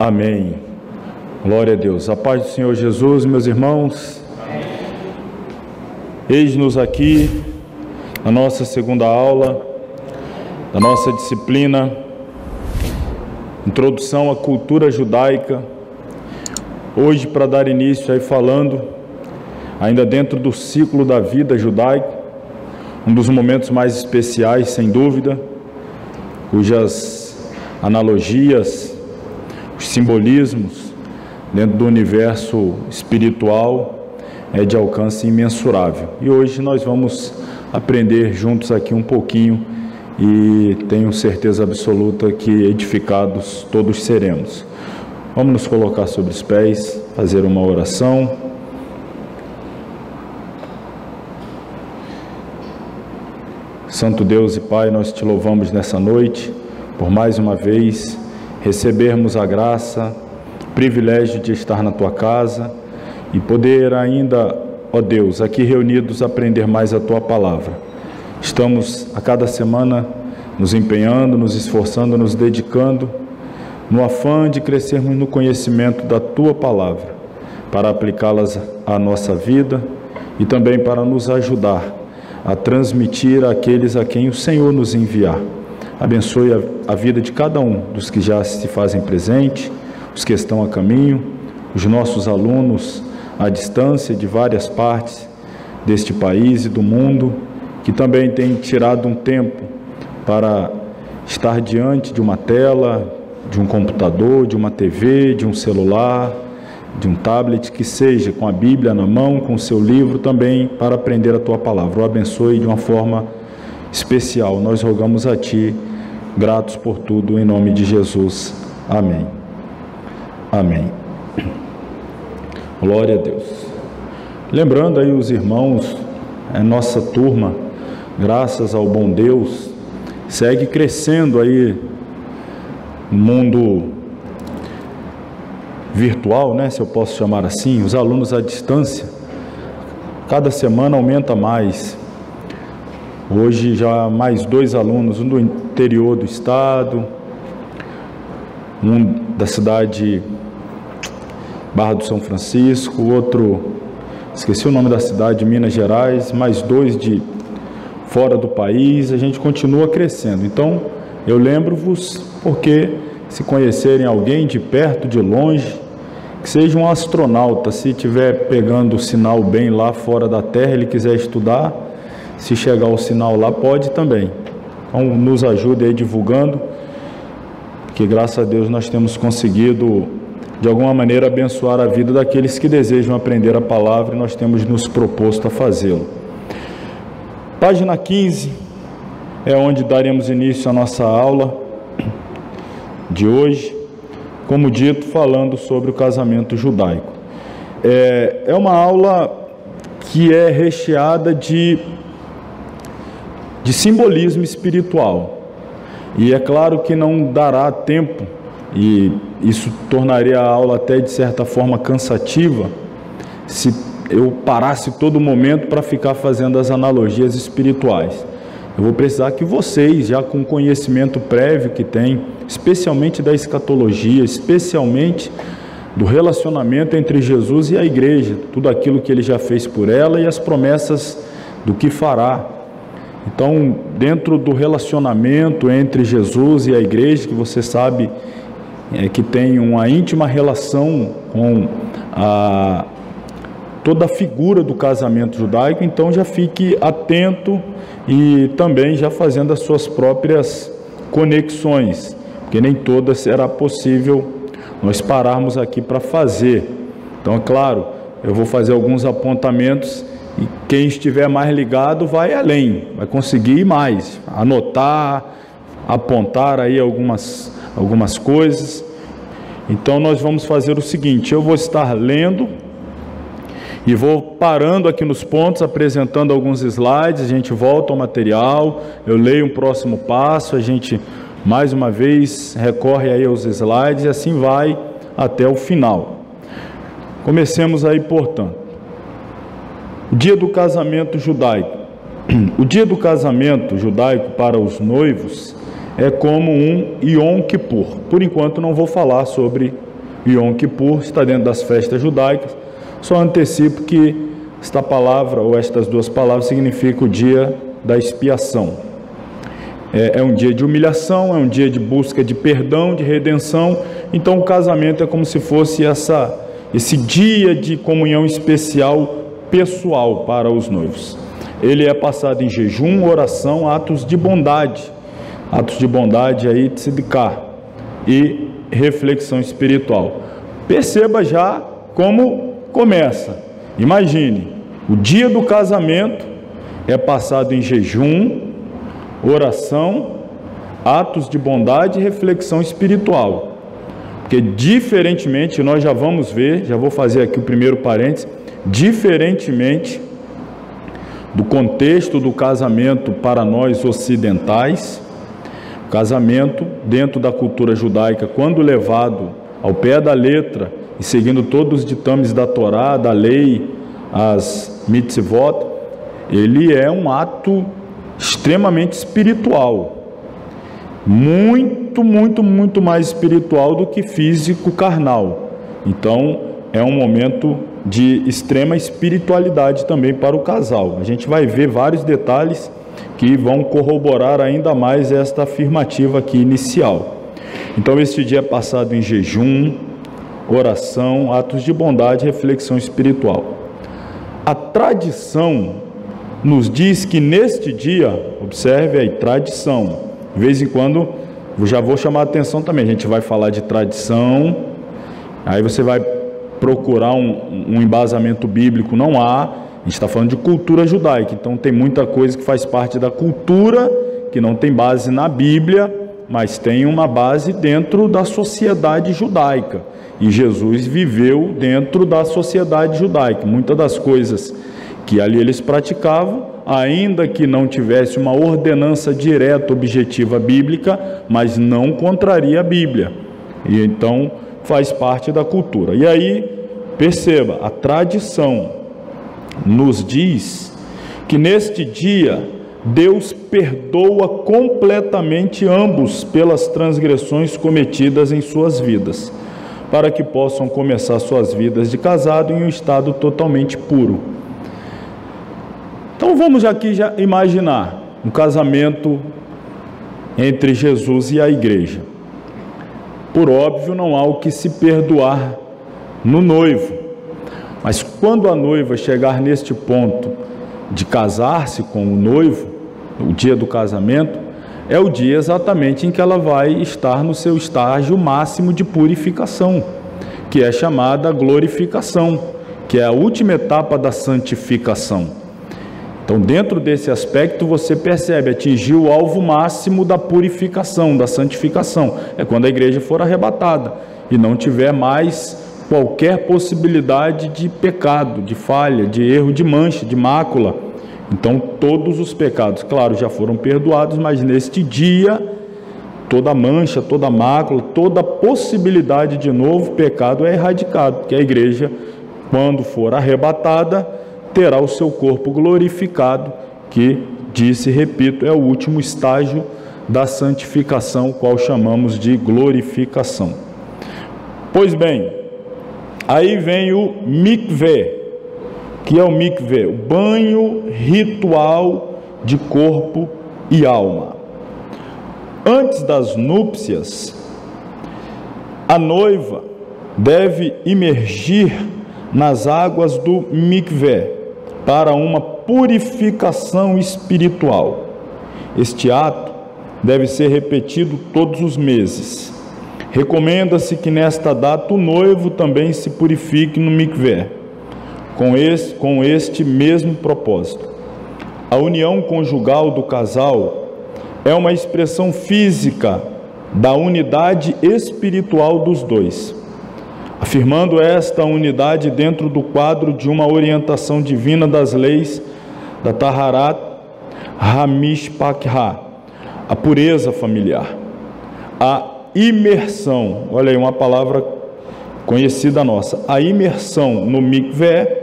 Amém. Glória a Deus. A paz do Senhor Jesus, meus irmãos. Eis-nos aqui na nossa segunda aula da nossa disciplina Introdução à Cultura Judaica. Hoje, para dar início aí falando, ainda dentro do ciclo da vida judaica, um dos momentos mais especiais, sem dúvida, cujas analogias, os simbolismos dentro do universo espiritual é de alcance imensurável. E hoje nós vamos aprender juntos aqui um pouquinho e tenho certeza absoluta que edificados todos seremos. Vamos nos colocar sobre os pés, fazer uma oração. Santo Deus e Pai, nós te louvamos nessa noite, por mais uma vez recebermos a graça, o privilégio de estar na Tua casa e poder ainda, ó Deus, aqui reunidos aprender mais a Tua palavra. Estamos a cada semana nos empenhando, nos esforçando, nos dedicando, no afã de crescermos no conhecimento da Tua palavra, para aplicá-las à nossa vida e também para nos ajudar a transmitir àqueles a quem o Senhor nos enviar. Abençoe a vida de cada um dos que já se fazem presente, os que estão a caminho, os nossos alunos à distância de várias partes deste país e do mundo, que também têm tirado um tempo para estar diante de uma tela, de um computador, de uma TV, de um celular, de um tablet, que seja, com a Bíblia na mão, com o seu livro também, para aprender a Tua palavra. O abençoe de uma forma especial. Nós rogamos a Ti, gratos por tudo, em nome de Jesus. Amém. Amém. Glória a Deus. Lembrando aí os irmãos, a nossa turma, graças ao bom Deus, segue crescendo aí no mundo virtual, né, se eu posso chamar assim. Os alunos à distância, cada semana aumenta mais. Hoje já mais 2 alunos, um do interior do estado, um da cidade Barra do São Francisco, outro, esqueci o nome da cidade, Minas Gerais, mais 2 de fora do país. A gente continua crescendo. Então, eu lembro-vos, porque se conhecerem alguém de perto, de longe, que seja um astronauta, se estiver pegando o sinal bem lá fora da Terra, ele quiser estudar, se chegar o sinal lá, pode também. Então, nos ajude aí divulgando, que graças a Deus nós temos conseguido, de alguma maneira, abençoar a vida daqueles que desejam aprender a palavra, e nós temos nos proposto a fazê-lo. Página 15 é onde daremos início à nossa aula de hoje, como dito, falando sobre o casamento judaico. É uma aula que é recheada de simbolismo espiritual, e é claro que não dará tempo, e isso tornaria a aula até de certa forma cansativa, se eu parasse todo momento para ficar fazendo as analogias espirituais. Eu vou precisar que vocês, já com conhecimento prévio que têm, especialmente da escatologia, especialmente do relacionamento entre Jesus e a igreja, tudo aquilo que ele já fez por ela e as promessas do que fará. Então, dentro do relacionamento entre Jesus e a igreja, que você sabe que tem uma íntima relação com toda a figura do casamento judaico, então já fique atento e também já fazendo as suas próprias conexões, porque nem todas será possível nós pararmos aqui para fazer. Então, é claro, eu vou fazer alguns apontamentos e quem estiver mais ligado vai além, vai conseguir ir mais, anotar, apontar aí algumas coisas. Então, nós vamos fazer o seguinte: eu vou estar lendo e vou parando aqui nos pontos, apresentando alguns slides, a gente volta ao material, eu leio um próximo passo, a gente mais uma vez recorre aí aos slides e assim vai até o final. Comecemos aí, portanto. O dia do casamento judaico. O dia do casamento judaico para os noivos é como um Yom Kippur. Por enquanto não vou falar sobre Yom Kippur está dentro das festas judaicas. Só antecipo que esta palavra, ou estas duas palavras, significam o dia da expiação. É um dia de humilhação, é um dia de busca de perdão, de redenção. Então o casamento é como se fosse esse dia de comunhão especial pessoal para os noivos. Ele é passado em jejum, oração, atos de bondade aí, tzedakah, e reflexão espiritual. Perceba já como começa. Imagine, o dia do casamento é passado em jejum, oração, atos de bondade e reflexão espiritual. Porque diferentemente, nós já vamos ver, já vou fazer aqui o primeiro parênteses, diferentemente do contexto do casamento para nós ocidentais, o casamento dentro da cultura judaica, quando levado ao pé da letra e seguindo todos os ditames da Torá, da lei, as mitzvot, ele é um ato extremamente espiritual, muito mais espiritual do que físico carnal. Então é um momento de extrema espiritualidade também para o casal. A gente vai ver vários detalhes que vão corroborar ainda mais esta afirmativa aqui inicial. Então este dia é passado em jejum, oração, atos de bondade e reflexão espiritual. A tradição nos diz que neste dia, observe aí, tradição, de vez em quando, eu já vou chamar a atenção também, a gente vai falar de tradição, aí você vai procurar um embasamento bíblico, não há, a gente está falando de cultura judaica, então tem muita coisa que faz parte da cultura, que não tem base na Bíblia, mas tem uma base dentro da sociedade judaica, e Jesus viveu dentro da sociedade judaica. Muitas das coisas que ali eles praticavam, ainda que não tivesse uma ordenança direta, objetiva bíblica, mas não contraria a Bíblia, e então faz parte da cultura. E aí, perceba, a tradição nos diz que neste dia Deus perdoa completamente ambos pelas transgressões cometidas em suas vidas, para que possam começar suas vidas de casado em um estado totalmente puro. Então vamos aqui já imaginar um casamento entre Jesus e a igreja. Por óbvio, não há o que se perdoar no noivo, mas quando a noiva chegar neste ponto de casar-se com o noivo, o dia do casamento, é o dia exatamente em que ela vai estar no seu estágio máximo de purificação, que é chamada glorificação, que é a última etapa da santificação. Então, dentro desse aspecto, você percebe, atingir o alvo máximo da purificação, da santificação. É quando a igreja for arrebatada e não tiver mais qualquer possibilidade de pecado, de falha, de erro, de mancha, de mácula. Então, todos os pecados, claro, já foram perdoados, mas neste dia, toda mancha, toda mácula, toda possibilidade de novo pecado é erradicado, porque a igreja, quando for arrebatada, terá o seu corpo glorificado, que, disse e repito, é o último estágio da santificação, qual chamamos de glorificação. Pois bem, aí vem o mikveh, que é o mikveh, o banho ritual de corpo e alma. Antes das núpcias, a noiva deve imergir nas águas do mikveh para uma purificação espiritual. Este ato deve ser repetido todos os meses. Recomenda-se que nesta data o noivo também se purifique no mikveh, com este mesmo propósito. A união conjugal do casal é uma expressão física da unidade espiritual dos dois, afirmando esta unidade dentro do quadro de uma orientação divina das leis da Taharat Hamishpachá, a pureza familiar, a imersão, olha aí uma palavra conhecida nossa, a imersão no mikveh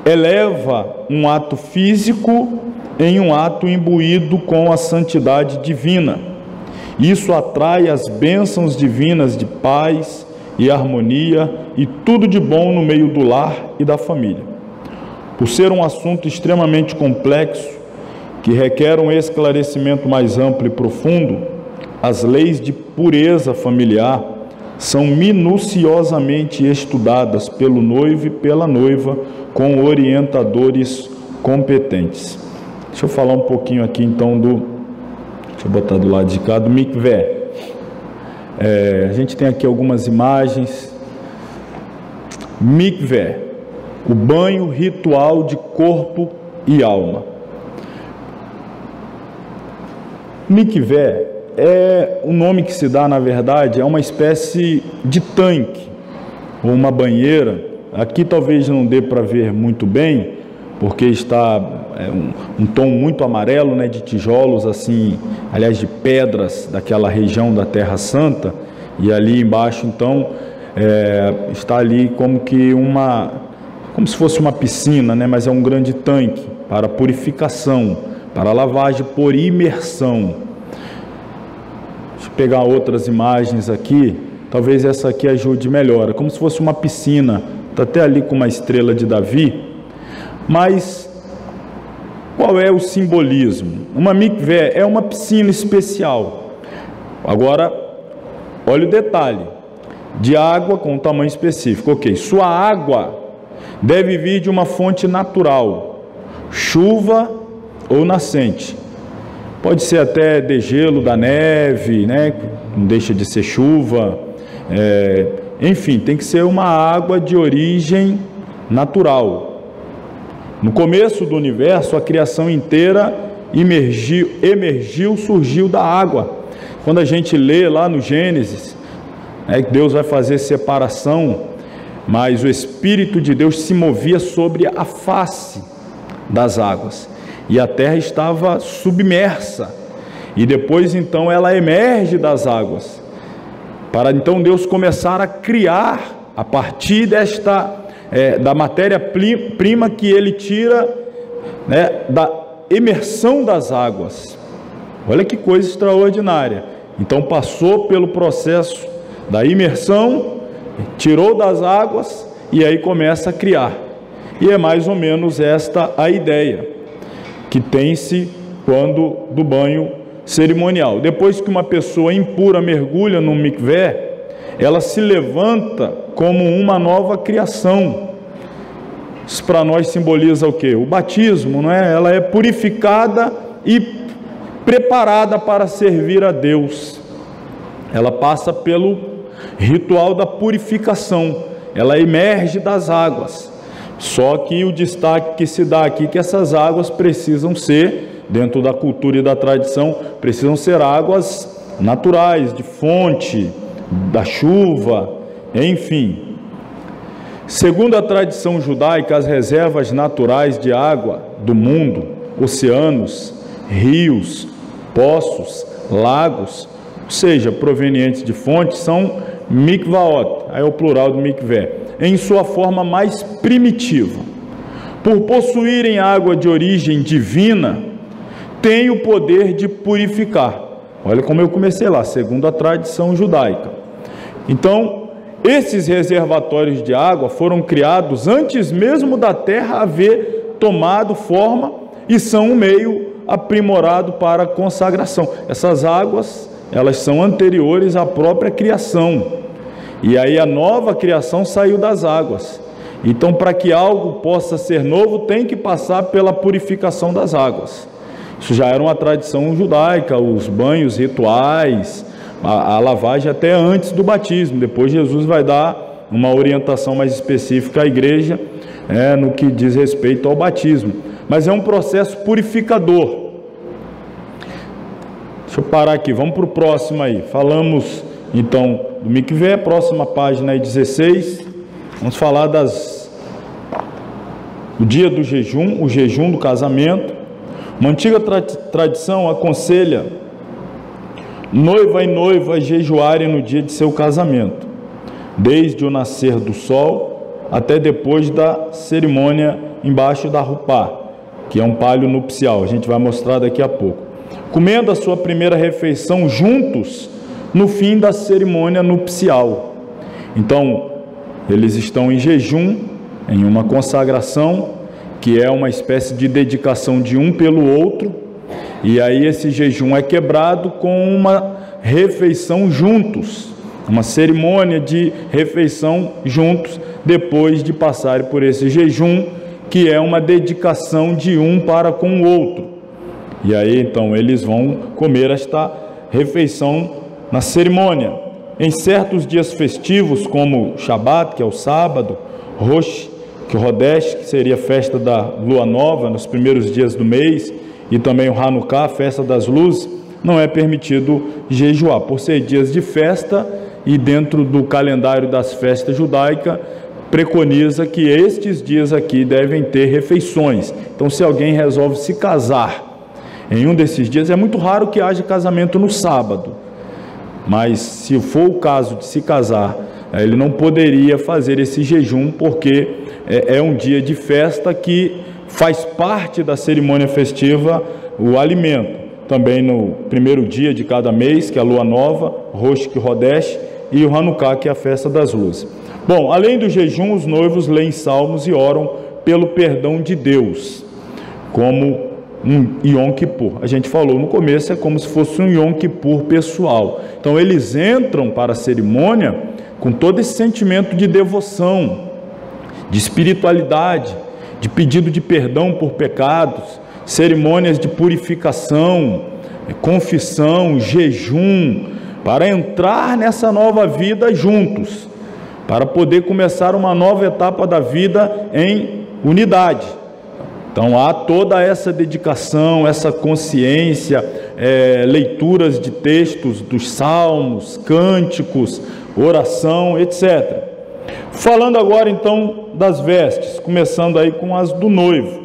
eleva um ato físico em um ato imbuído com a santidade divina. Isso atrai as bênçãos divinas de paz e harmonia e tudo de bom no meio do lar e da família. Por ser um assunto extremamente complexo, que requer um esclarecimento mais amplo e profundo, as leis de pureza familiar são minuciosamente estudadas pelo noivo e pela noiva com orientadores competentes. Deixa eu falar um pouquinho aqui então deixa eu botar do lado de cá, do mikvé. A gente tem aqui algumas imagens. Mikvé, o banho ritual de corpo e alma. Mikvé é o nome que se dá, na verdade, é uma espécie de tanque ou uma banheira. Aqui talvez não dê para ver muito bem, porque está um tom muito amarelo, né, de tijolos, assim, aliás, de pedras daquela região da Terra Santa, e ali embaixo, então, está ali como se fosse uma piscina, né, mas é um grande tanque para purificação, para lavagem por imersão. Deixa eu pegar outras imagens aqui, talvez essa aqui ajude melhor. É como se fosse uma piscina, está até ali com uma estrela de Davi, mas qual é o simbolismo? Uma mikvé é uma piscina especial. Agora, olha o detalhe, de água com um tamanho específico. Ok, sua água deve vir de uma fonte natural, chuva ou nascente. Pode ser até degelo da neve, né? Não deixa de ser chuva. Enfim, tem que ser uma água de origem natural. No começo do universo, a criação inteira emergiu, surgiu da água. Quando a gente lê lá no Gênesis, que Deus vai fazer separação, mas o Espírito de Deus se movia sobre a face das águas, e a terra estava submersa, e depois então ela emerge das águas, para então Deus começar a criar, a partir da matéria-prima que ele tira, né, da imersão das águas. Olha que coisa extraordinária. Então passou pelo processo da imersão, tirou das águas e aí começa a criar. E é mais ou menos esta a ideia que tem-se quando do banho cerimonial. Depois que uma pessoa impura mergulha no mikvé, ela se levanta como uma nova criação. Isso para nós simboliza o quê? O batismo, não é? Ela é purificada e preparada para servir a Deus. Ela passa pelo ritual da purificação, ela emerge das águas. Só que o destaque que se dá aqui é que essas águas precisam ser, dentro da cultura e da tradição, precisam ser águas naturais, de fonte, da chuva, enfim. Segundo a tradição judaica, as reservas naturais de água do mundo, oceanos, rios, poços, lagos, ou seja, provenientes de fontes, são mikvaot, aí é o plural do mikvé, em sua forma mais primitiva. Por possuírem água de origem divina, têm o poder de purificar. Olha como eu comecei lá, segundo a tradição judaica. Então, esses reservatórios de água foram criados antes mesmo da terra haver tomado forma e são um meio aprimorado para a consagração. Essas águas, elas são anteriores à própria criação. E aí a nova criação saiu das águas. Então, para que algo possa ser novo, tem que passar pela purificação das águas. Isso já era uma tradição judaica, os banhos rituais, a lavagem até antes do batismo. Depois Jesus vai dar uma orientação mais específica à igreja, no que diz respeito ao batismo. Mas é um processo purificador. Deixa eu parar aqui, vamos para o próximo aí. Falamos então do mikvé, próxima página aí, 16. Vamos falar do dia do jejum, o jejum do casamento. Uma antiga tradição aconselha noiva e noiva a jejuarem no dia de seu casamento, desde o nascer do sol até depois da cerimônia embaixo da rupá, que é um palio nupcial, a gente vai mostrar daqui a pouco, comendo a sua primeira refeição juntos no fim da cerimônia nupcial. Então, eles estão em jejum, em uma consagração, que é uma espécie de dedicação de um pelo outro, e aí esse jejum é quebrado com uma refeição juntos, uma cerimônia de refeição juntos, depois de passarem por esse jejum, que é uma dedicação de um para com o outro. E aí então eles vão comer esta refeição na cerimônia. Em certos dias festivos, como Shabat, que é o sábado, Rosh Chodesh, que seria a festa da lua nova, nos primeiros dias do mês, e também o Hanukkah, a festa das luzes, não é permitido jejuar, por ser dias de festa, e dentro do calendário das festas judaicas, preconiza que estes dias aqui devem ter refeições. Então, se alguém resolve se casar em um desses dias, é muito raro que haja casamento no sábado, mas se for o caso de se casar, ele não poderia fazer esse jejum, porque é um dia de festa que faz parte da cerimônia festiva o alimento. Também no primeiro dia de cada mês, que é a lua nova, Rosh Chodesh, e o Hanukkah, que é a festa das luzes. Bom, além do jejum, os noivos leem salmos e oram pelo perdão de Deus, como um Yom Kippur. A gente falou no começo, é como se fosse um Yom Kippur pessoal. Então eles entram para a cerimônia com todo esse sentimento de devoção, de espiritualidade, de pedido de perdão por pecados, cerimônias de purificação, confissão, jejum, para entrar nessa nova vida juntos, para poder começar uma nova etapa da vida em unidade. Então há toda essa dedicação, essa consciência, leituras de textos dos salmos, cânticos, oração, etc. Falando agora então das vestes, começando aí com as do noivo,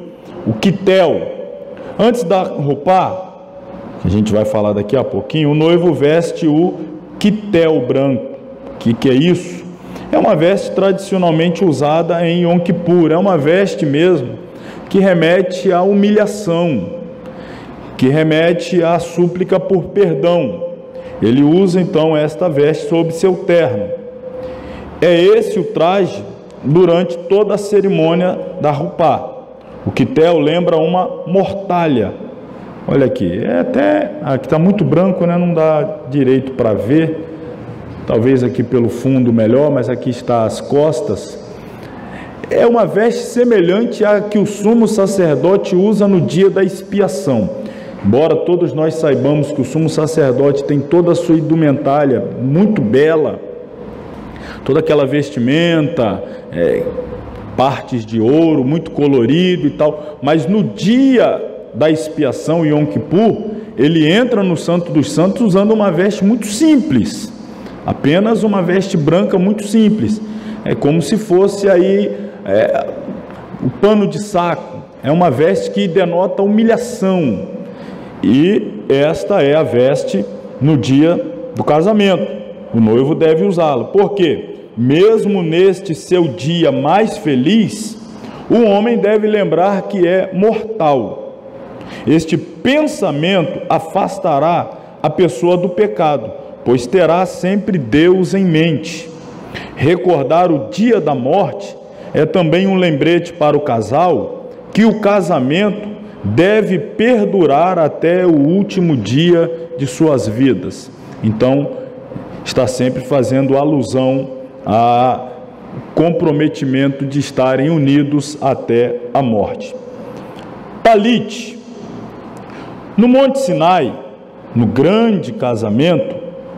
o quitel. Antes da roupa, que a gente vai falar daqui a pouquinho, o noivo veste o quitel branco. O que é isso? É uma veste tradicionalmente usada em Yom Kippur, é uma veste mesmo que remete à humilhação, que remete à súplica por perdão. Ele usa então esta veste sob seu terno. É esse o traje durante toda a cerimônia da roupa. O quitel lembra uma mortalha. Olha aqui, aqui está muito branco, né? Não dá direito para ver, talvez aqui pelo fundo melhor, mas aqui está as costas. É uma veste semelhante à que o sumo sacerdote usa no dia da expiação. Embora todos nós saibamos que o sumo sacerdote tem toda a sua indumentária muito bela, toda aquela vestimenta, partes de ouro, muito colorido e tal, mas no dia da expiação, Yom Kippur, ele entra no Santo dos Santos usando uma veste muito simples, apenas uma veste branca muito simples. É como se fosse aí o pano de saco. É uma veste que denota humilhação, e esta é a veste no dia do casamento. O noivo deve usá-la. Por quê? Mesmo neste seu dia mais feliz, o homem deve lembrar que é mortal. Este pensamento afastará a pessoa do pecado, pois terá sempre Deus em mente. Recordar o dia da morte é também um lembrete para o casal que o casamento deve perdurar até o último dia de suas vidas. Então, está sempre fazendo alusão a comprometimento de estarem unidos até a morte. Talit. No Monte Sinai, no grande casamento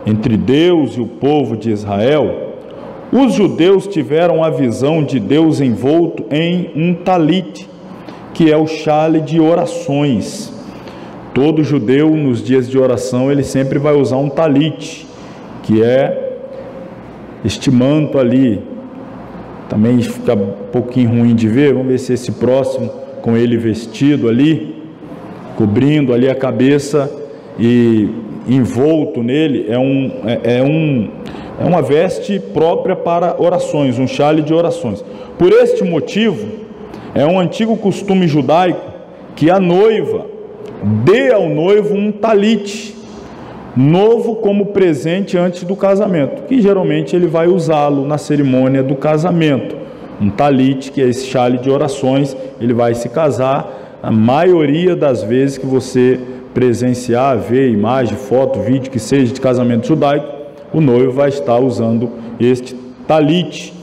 entre Deus e o povo de Israel, os judeus tiveram a visão de Deus envolto em um talit, que é o chale de orações. Todo judeu, nos dias de oração, ele sempre vai usar um talit, que é este manto ali. Também fica um pouquinho ruim de ver, vamos ver se esse próximo, com ele vestido ali, cobrindo ali a cabeça e envolto nele, é uma veste própria para orações, um chale de orações. Por este motivo, é um antigo costume judaico que a noiva dê ao noivo um talit, novo como presente antes do casamento, que geralmente ele vai usá-lo na cerimônia do casamento. Um talit, que é esse chale de orações, ele vai se casar. A maioria das vezes que você presenciar, ver imagem, foto, vídeo, que seja de casamento judaico, o noivo vai estar usando este talit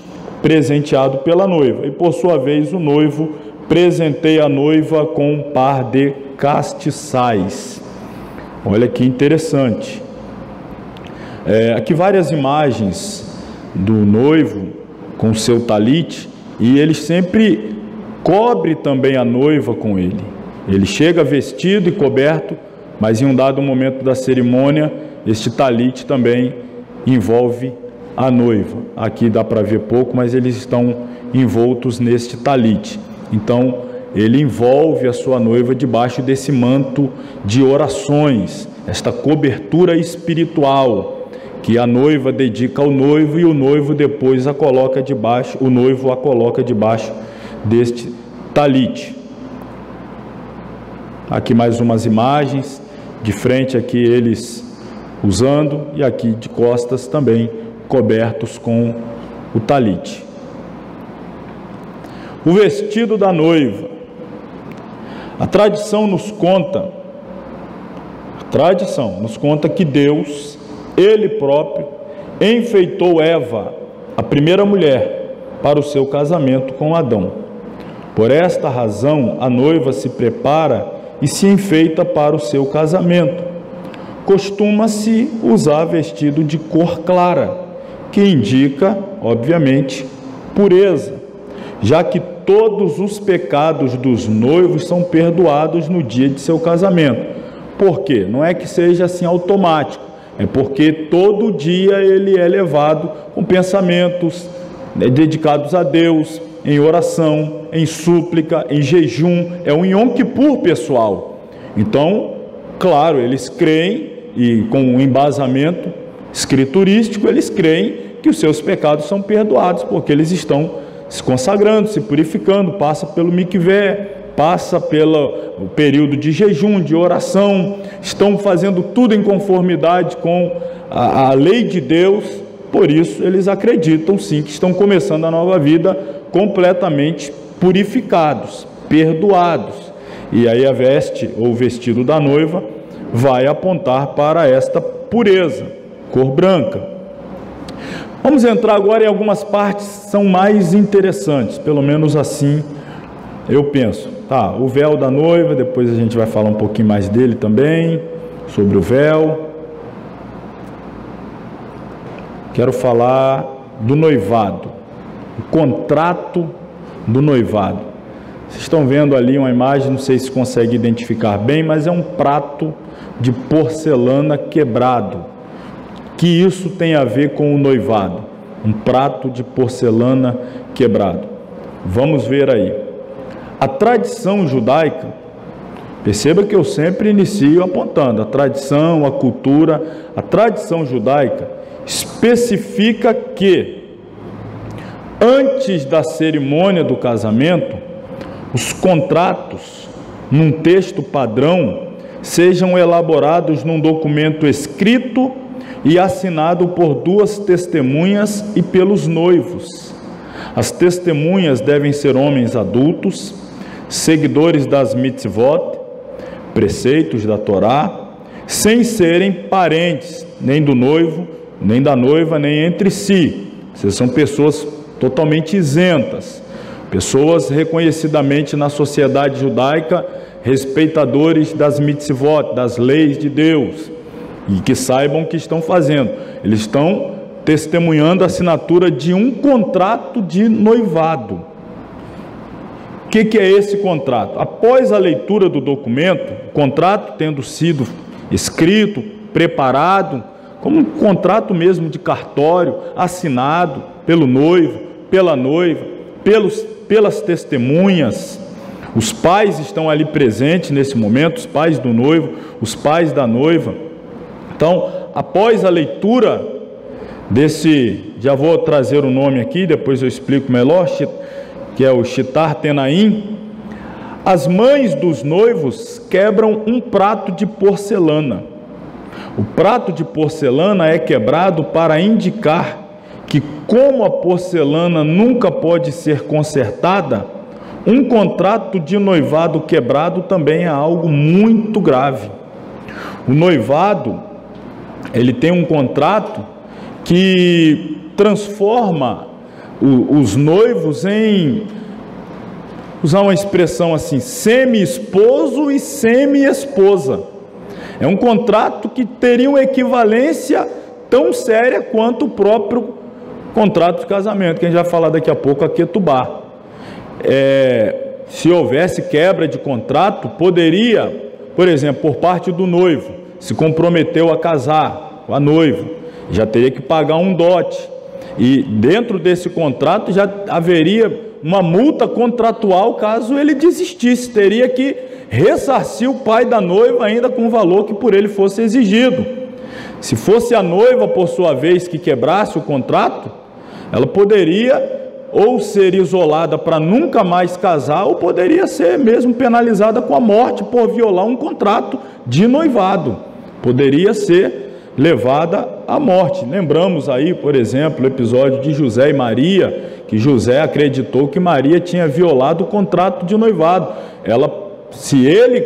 presenteado pela noiva. E por sua vez o noivo presenteia a noiva com um par de castiçais. Olha que interessante. Aqui várias imagens do noivo com o seu talit, e ele sempre cobre também a noiva com ele. Ele chega vestido e coberto, mas em um dado momento da cerimônia, este talit também envolve a noiva. Aqui dá para ver pouco, mas eles estão envoltos neste talit. Então, ele envolve a sua noiva debaixo desse manto de orações, esta cobertura espiritual, que a noiva dedica ao noivo e o noivo depois a coloca debaixo, o noivo a coloca debaixo deste talit. Aqui mais umas imagens, de frente aqui eles usando, e aqui de costas também cobertos com o talit. O vestido da noiva. A tradição nos conta que Deus, Ele próprio, enfeitou Eva, a primeira mulher, para o seu casamento com Adão. Por esta razão, a noiva se prepara e se enfeita para o seu casamento. Costuma-se usar vestido de cor clara, que indica, obviamente, pureza, já que todos os pecados dos noivos são perdoados no dia de seu casamento. Por quê? Não é que seja assim automático, é porque todo dia ele é levado com pensamentos dedicados a Deus, em oração, em súplica, em jejum. É um Yom Kippur pessoal. Então, claro, eles creem, e com um embasamento escriturístico, eles creem que os seus pecados são perdoados, porque eles estão se consagrando, se purificando, passa pelo mikvé, passa pelo período de jejum, de oração, estão fazendo tudo em conformidade com a lei de Deus. Por isso eles acreditam sim que estão começando a nova vida completamente purificados, perdoados. E aí a veste ou vestido da noiva vai apontar para esta pureza, cor branca. Vamos entrar agora em algumas partes que são mais interessantes, pelo menos assim eu penso. O véu da noiva, depois a gente vai falar um pouquinho mais dele também, sobre o véu. Quero falar do noivado, o contrato do noivado. Vocês estão vendo ali uma imagem, não sei se consegue identificar bem, mas é um prato de porcelana quebrado. Que isso tem a ver com o noivado? Um prato de porcelana quebrado. Vamos ver aí. A tradição judaica, perceba que eu sempre inicio apontando a tradição, a cultura. A tradição judaica especifica que antes da cerimônia do casamento, os contratos, num texto padrão, sejam elaborados num documento escrito e assinado por duas testemunhas e pelos noivos. As testemunhas devem ser homens adultos, seguidores das mitzvot, preceitos da Torá, sem serem parentes, nem do noivo, nem da noiva, nem entre si. Vocês são pessoas totalmente isentas, pessoas reconhecidamente na sociedade judaica, respeitadores das mitzvot, das leis de Deus, e que saibam o que estão fazendo. Eles estão testemunhando a assinatura de um contrato de noivado. O que é esse contrato? Após a leitura do documento, o contrato tendo sido escrito, preparado, como um contrato mesmo de cartório, assinado pelo noivo, pela noiva, pelas testemunhas. Os pais estão ali presentes nesse momento, os pais do noivo, os pais da noiva. Então, após a leitura desse, já vou trazer o nome aqui, depois eu explico melhor, que é o Shitar Tenaim, as mães dos noivos quebram um prato de porcelana. O prato de porcelana é quebrado para indicar que, como a porcelana nunca pode ser consertada, um contrato de noivado quebrado também é algo muito grave. O noivado, ele tem um contrato que transforma os noivos em, usar uma expressão assim, semi-esposo e semi-esposa. É um contrato que teria uma equivalência tão séria quanto o próprio contrato de casamento, que a gente vai falar daqui a pouco, a ketubá. Se houvesse quebra de contrato, poderia, por exemplo, por parte do noivo, se comprometeu a casar com a noiva, já teria que pagar um dote. E dentro desse contrato já haveria uma multa contratual caso ele desistisse. Teria que ressarcir o pai da noiva ainda com o valor que por ele fosse exigido. Se fosse a noiva, por sua vez, que quebrasse o contrato, ela poderia ou ser isolada para nunca mais casar, ou poderia ser mesmo penalizada com a morte por violar um contrato de noivado. Poderia ser levada à morte. Lembramos aí, por exemplo, o episódio de José e Maria, que José acreditou que Maria tinha violado o contrato de noivado. Se ele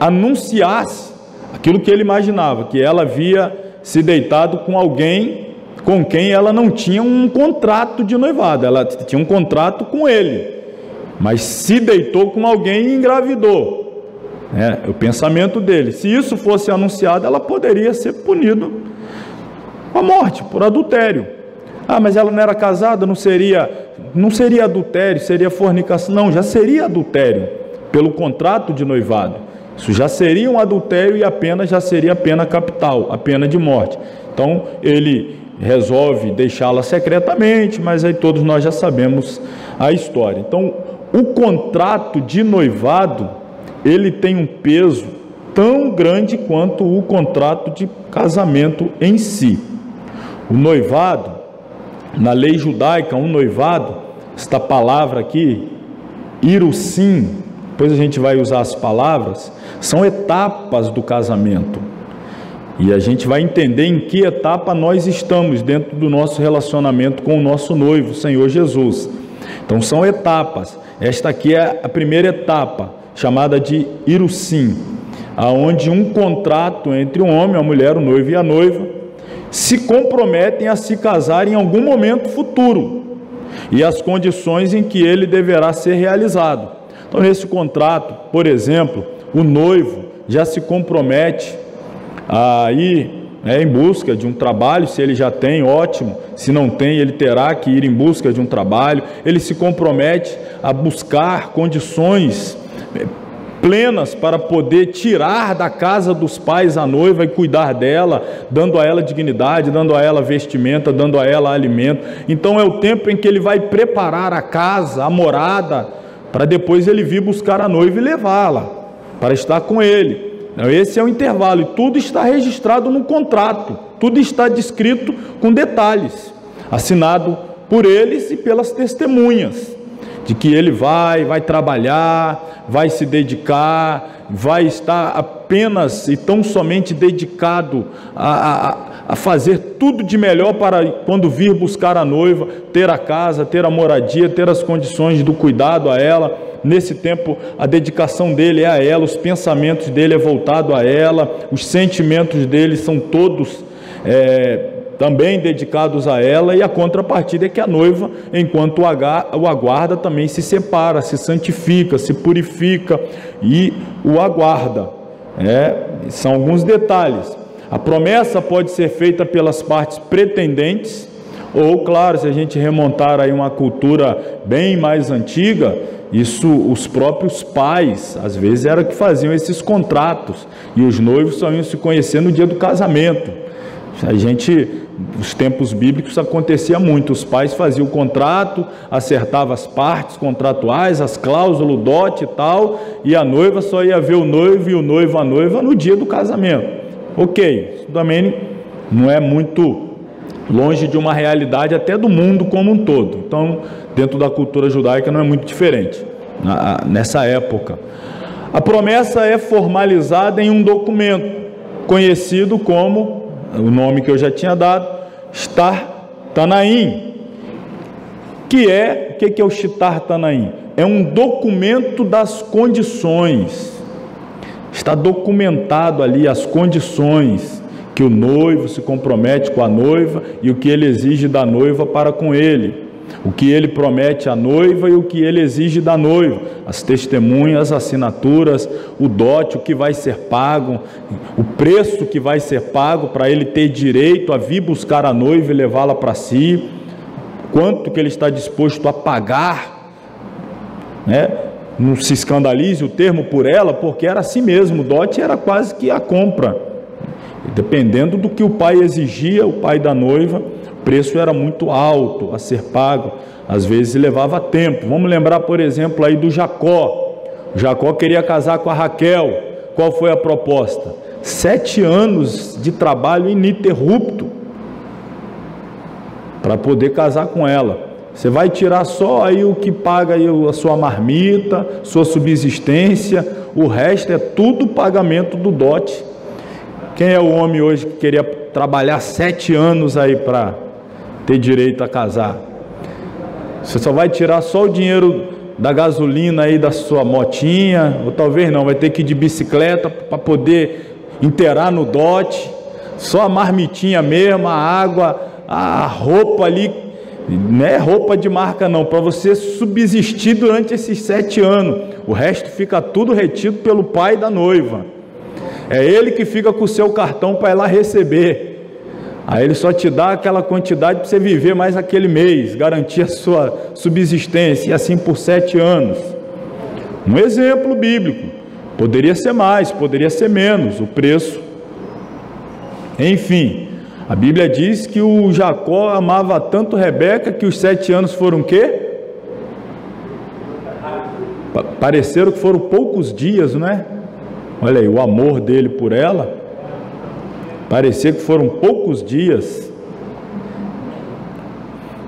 anunciasse aquilo que ele imaginava, que ela havia se deitado com alguém com quem ela não tinha um contrato de noivado, ela tinha um contrato com ele, mas se deitou com alguém e engravidou. O pensamento dele, se isso fosse anunciado, ela poderia ser punida com a morte, por adultério. Mas ela não era casada, não seria adultério, seria fornicação. Não, já seria adultério, pelo contrato de noivado. Isso já seria um adultério e a pena já seria a pena capital, a pena de morte. Então, ele resolve deixá-la secretamente, mas aí todos nós já sabemos a história. Então, o contrato de noivado, ele tem um peso tão grande quanto o contrato de casamento em si. O noivado, na lei judaica, um noivado, esta palavra aqui, irusim, depois a gente vai usar as palavras, são etapas do casamento. E a gente vai entender em que etapa nós estamos dentro do nosso relacionamento com o nosso noivo, o Senhor Jesus. Então são etapas. Esta aqui é a primeira etapa, chamada de irusim, aonde um contrato entre um homem, a mulher, o noivo e a noiva, se comprometem a se casar em algum momento futuro e as condições em que ele deverá ser realizado. Então, nesse contrato, por exemplo, o noivo já se compromete a ir em busca de um trabalho. Se ele já tem, ótimo. Se não tem, ele terá que ir em busca de um trabalho. Ele se compromete a buscar condições plenas para poder tirar da casa dos pais a noiva e cuidar dela, dando a ela dignidade, dando a ela vestimenta, dando a ela alimento. Então é o tempo em que ele vai preparar a casa, a morada, para depois ele vir buscar a noiva e levá-la para estar com ele. Esse é o intervalo e tudo está registrado no contrato, tudo está descrito com detalhes, assinado por eles e pelas testemunhas, de que ele vai trabalhar, vai se dedicar, vai estar apenas e tão somente dedicado a fazer tudo de melhor para, quando vir buscar a noiva, ter a casa, ter a moradia, ter as condições do cuidado a ela. Nesse tempo, a dedicação dele é a ela, os pensamentos dele é voltado a ela, os sentimentos dele são todos também dedicados a ela, e a contrapartida é que a noiva, enquanto o aguarda, também se separa, se santifica, se purifica e o aguarda. São alguns detalhes. A promessa pode ser feita pelas partes pretendentes, ou, claro, se a gente remontar aí uma cultura bem mais antiga, isso os próprios pais, às vezes, eram que faziam esses contratos, e os noivos só iam se conhecer no dia do casamento. Nos tempos bíblicos acontecia muito, os pais faziam o contrato, acertavam as partes contratuais, as cláusulas, o dote e tal, e a noiva só ia ver o noivo e o noivo a noiva no dia do casamento. Ok, isso também não é muito longe de uma realidade até do mundo como um todo. Então, dentro da cultura judaica não é muito diferente nessa época. A promessa é formalizada em um documento, conhecido como, o nome que eu já tinha dado, Shtar Tanaim. O que é o Shtar Tanaim? É um documento das condições. Está documentado ali as condições que o noivo se compromete com a noiva e o que ele exige da noiva para com ele. O que ele promete à noiva e o que ele exige da noiva. As testemunhas, as assinaturas, o dote, o que vai ser pago, o preço que vai ser pago para ele ter direito a vir buscar a noiva e levá-la para si. Quanto que ele está disposto a pagar, né? Não se escandalize o termo por ela, porque era assim mesmo, o dote era quase que a compra. Dependendo do que o pai exigia, o pai da noiva, o preço era muito alto a ser pago, às vezes levava tempo. Vamos lembrar, por exemplo, aí do Jacó. Jacó queria casar com a Raquel. Qual foi a proposta? 7 anos de trabalho ininterrupto para poder casar com ela. Você vai tirar só aí o que paga aí a sua marmita, sua subsistência, o resto é tudo pagamento do dote. Quem é o homem hoje que queria trabalhar 7 anos aí para ter direito a casar? Você só vai tirar só o dinheiro da gasolina aí da sua motinha, ou talvez não, vai ter que ir de bicicleta para poder inteirar no dote, só a marmitinha mesmo, a água, a roupa ali. Não é roupa de marca não, para você subsistir durante esses 7 anos. O resto fica tudo retido pelo pai da noiva. É ele que fica com o seu cartão para ir lá receber. Aí ele só te dá aquela quantidade para você viver mais aquele mês, garantir a sua subsistência, e assim por 7 anos. Um exemplo bíblico. Poderia ser mais, poderia ser menos o preço. Enfim, a Bíblia diz que o Jacó amava tanto Rebeca que os 7 anos foram o quê? Pareceram que foram poucos dias, não é? Olha aí, o amor dele por ela, parecia que foram poucos dias.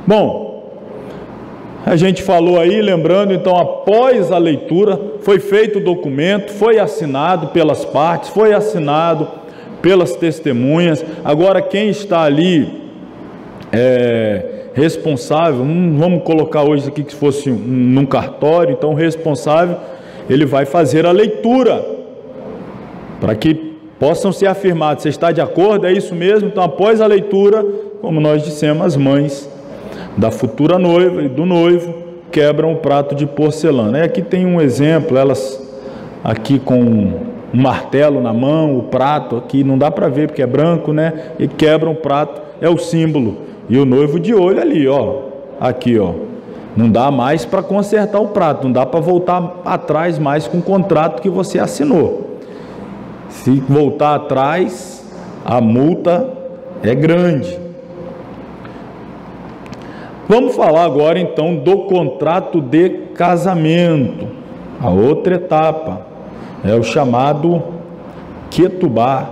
Bom, a gente falou aí, lembrando, então, após a leitura, foi feito o documento, foi assinado pelas partes, foi assinado pelas testemunhas. Agora quem está ali responsável, vamos colocar hoje aqui que se fosse num cartório, então o responsável, ele vai fazer a leitura, para que possam ser afirmados, você está de acordo, é isso mesmo? Então após a leitura, como nós dissemos, as mães da futura noiva e do noivo quebram o prato de porcelana. E aqui tem um exemplo, elas aqui com um martelo na mão, o prato aqui não dá para ver porque é branco, né? E quebram o prato, é o símbolo. E o noivo de olho ali, ó, aqui, ó. Não dá mais para consertar o prato, não dá para voltar atrás mais com o contrato que você assinou. Se voltar atrás, a multa é grande. Vamos falar agora então do contrato de casamento. A outra etapa é o chamado Ketubá.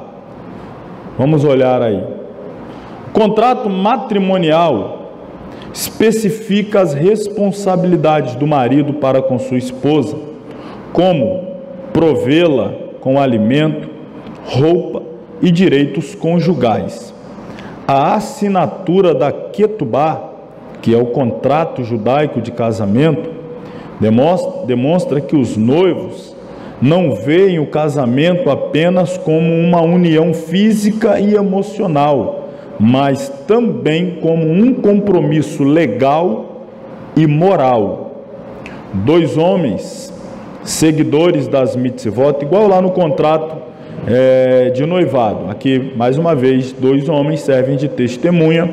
Vamos olhar aí. O contrato matrimonial especifica as responsabilidades do marido para com sua esposa, como provê-la com alimento, roupa e direitos conjugais. A assinatura da Ketubá, que é o contrato judaico de casamento, demonstra que os noivos não veem o casamento apenas como uma união física e emocional, mas também como um compromisso legal e moral. 2 homens, seguidores das mitzvot, igual lá no contrato de noivado. Aqui, mais uma vez, 2 homens servem de testemunha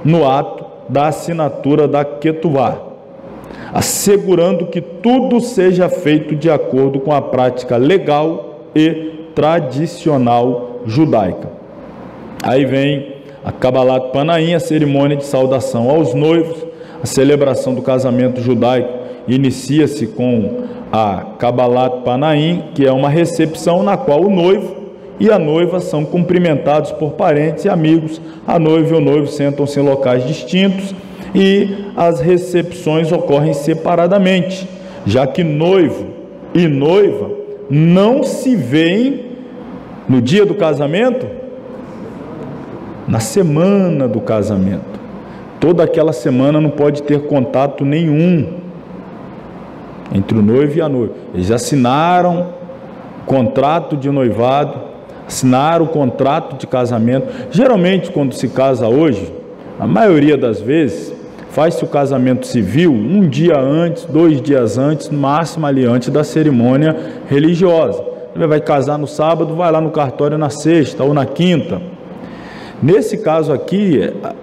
no ato da assinatura da Ketubá, assegurando que tudo seja feito de acordo com a prática legal e tradicional judaica. Aí vem a Kabbalat Panaim, a cerimônia de saudação aos noivos. A celebração do casamento judaico inicia-se com a Kabbalat Panaim, que é uma recepção na qual o noivo e a noiva são cumprimentados por parentes e amigos. A noiva e o noivo sentam-se em locais distintos e as recepções ocorrem separadamente, já que noivo e noiva não se veem No dia do casamento? Na semana do casamento. Toda aquela semana não pode ter contato nenhum entre o noivo e a noiva. Eles assinaram o contrato de noivado, assinaram o contrato de casamento. Geralmente, quando se casa hoje, a maioria das vezes, faz-se o casamento civil um dia antes, 2 dias antes, no máximo ali antes da cerimônia religiosa. Ele vai casar no sábado, vai lá no cartório na sexta ou na quinta. Nesse caso aqui,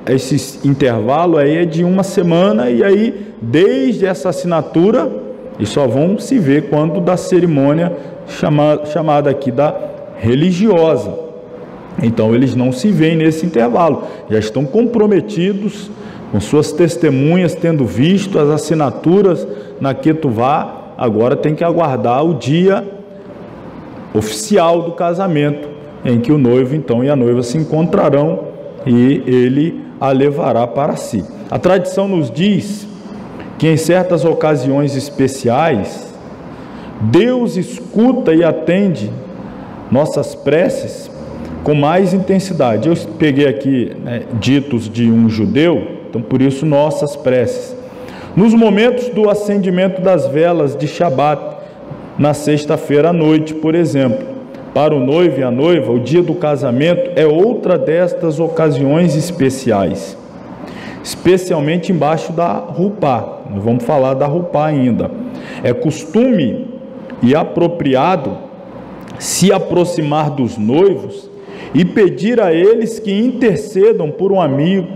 esse intervalo aí é de 1 semana, e aí, desde essa assinatura, eles só vão se ver quando da cerimônia chamada aqui da religiosa. Então, eles não se veem nesse intervalo, já estão comprometidos com suas testemunhas, tendo visto as assinaturas na Ketuvá. Agora tem que aguardar o dia oficial do casamento, em que o noivo então e a noiva se encontrarão e ele a levará para si. A tradição nos diz que em certas ocasiões especiais, Deus escuta e atende nossas preces com mais intensidade. Eu peguei aqui ditos de um judeu, então por isso nossas preces. Nos momentos do acendimento das velas de Shabat, na sexta-feira à noite, por exemplo, para o noivo e a noiva, o dia do casamento é outra destas ocasiões especiais, especialmente embaixo da rupá. Nós vamos falar da rupá ainda. É costume e apropriado se aproximar dos noivos e pedir a eles que intercedam por um amigo,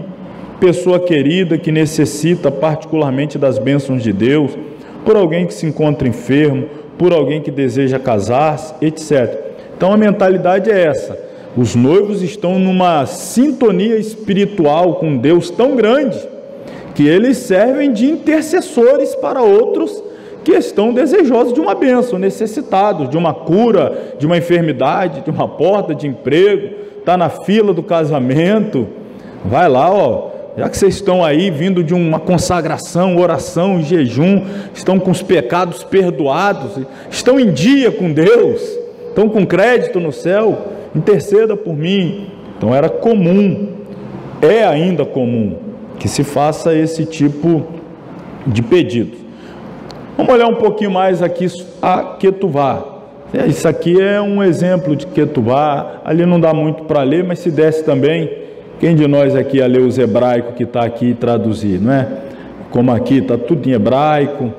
pessoa querida que necessita particularmente das bênçãos de Deus, por alguém que se encontra enfermo, por alguém que deseja casar-se, etc. Então a mentalidade é essa: os noivos estão numa sintonia espiritual com Deus tão grande que eles servem de intercessores para outros que estão desejosos de uma bênção, necessitados de uma cura, de uma enfermidade, de uma porta de emprego, está na fila do casamento. Vai lá, já que vocês estão aí vindo de uma consagração, oração, jejum, estão com os pecados perdoados, estão em dia com Deus, estão com crédito no céu, interceda por mim. Então era comum, é ainda comum, que se faça esse tipo de pedido. Vamos olhar um pouquinho mais aqui a Ketuvá. Isso aqui é um exemplo de Ketuvá, ali não dá muito para ler, mas se desse também, quem de nós aqui ia ler os hebraicos que está aqui e traduzir, não é? Como aqui está tudo em hebraico.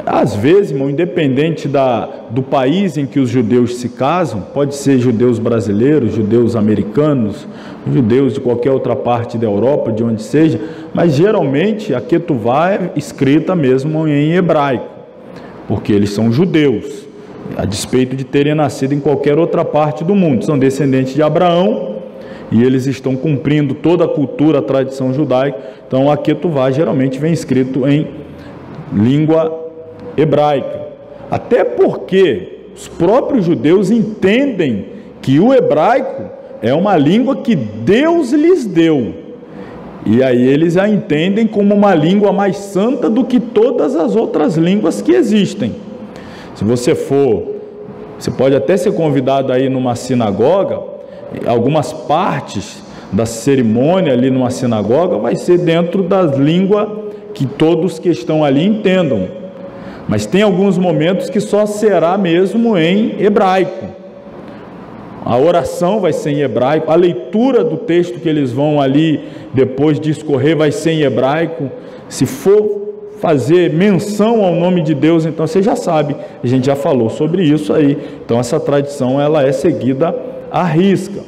Às vezes, irmão, independente do país em que os judeus se casam, pode ser judeus brasileiros, judeus americanos, judeus de qualquer outra parte da Europa, de onde seja, mas geralmente a Ketuvá é escrita mesmo em hebraico, porque eles são judeus, a despeito de terem nascido em qualquer outra parte do mundo, são descendentes de Abraão e eles estão cumprindo toda a cultura, a tradição judaica. Então a Ketuvá geralmente vem escrito em língua hebraica, até porque os próprios judeus entendem que o hebraico é uma língua que Deus lhes deu, e aí eles a entendem como uma língua mais santa do que todas as outras línguas que existem. Se você pode até ser convidado aí numa sinagoga, algumas partes da cerimônia ali numa sinagoga vai ser dentro da língua que todos que estão ali entendam, mas tem alguns momentos que só será mesmo em hebraico. A oração vai ser em hebraico, a leitura do texto que eles vão ali depois discorrer vai ser em hebraico. Se for fazer menção ao nome de Deus, então você já sabe, a gente já falou sobre isso aí. Então essa tradição ela é seguida à risca.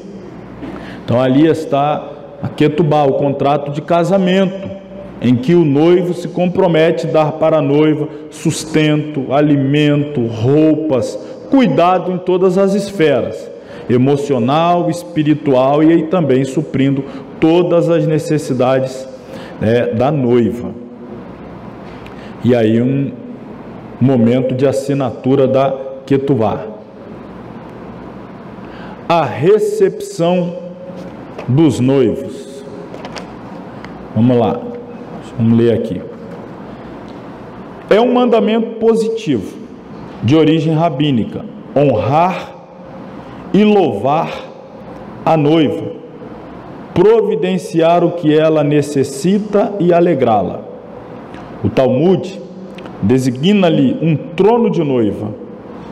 Então ali está a Ketubá, o contrato de casamento, em que o noivo se compromete a dar para a noiva sustento, alimento, roupas, cuidado em todas as esferas, emocional, espiritual, e aí também suprindo todas as necessidades da noiva. E aí um momento de assinatura da Ketuvá. A recepção dos noivos. Vamos lá. Vamos ler aqui. É um mandamento positivo, de origem rabínica, honrar e louvar a noiva, providenciar o que ela necessita e alegrá-la. O Talmud designa-lhe um trono de noiva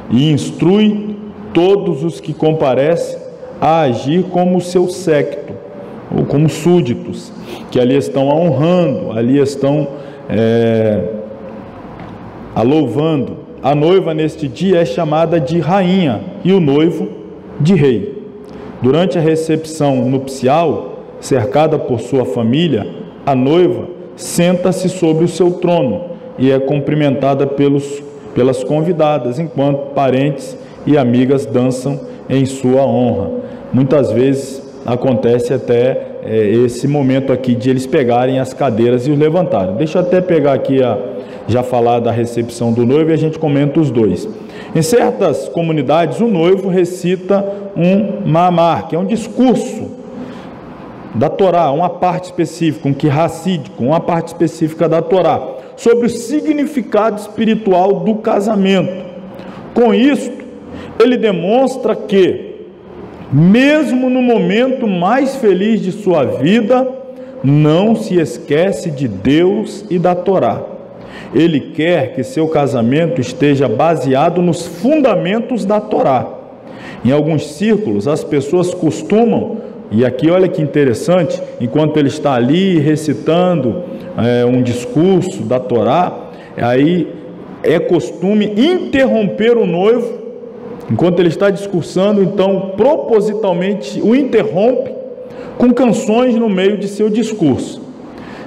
e instrui todos os que comparecem a agir como seu séquito, ou como súditos, que ali estão a honrando, ali estão a louvando. A noiva neste dia é chamada de rainha e o noivo de rei. Durante a recepção nupcial, cercada por sua família, a noiva senta-se sobre o seu trono e é cumprimentada pelas convidadas, enquanto parentes e amigas dançam em sua honra. Muitas vezes acontece até esse momento aqui de eles pegarem as cadeiras e os levantarem. Deixa eu até pegar aqui, já falar da recepção do noivo e a gente comenta os dois. Em certas comunidades, o noivo recita um mamar, que é um discurso da Torá, uma parte específica, um quirracídico, uma parte específica da Torá, sobre o significado espiritual do casamento. Com isto, ele demonstra que, mesmo no momento mais feliz de sua vida, não se esquece de Deus e da Torá. Ele quer que seu casamento esteja baseado nos fundamentos da Torá. Em alguns círculos, as pessoas costumam, e aqui olha que interessante, enquanto ele está ali recitando um discurso da Torá, aí é costume interromper o noivo, enquanto ele está discursando, então propositalmente o interrompe com canções no meio de seu discurso.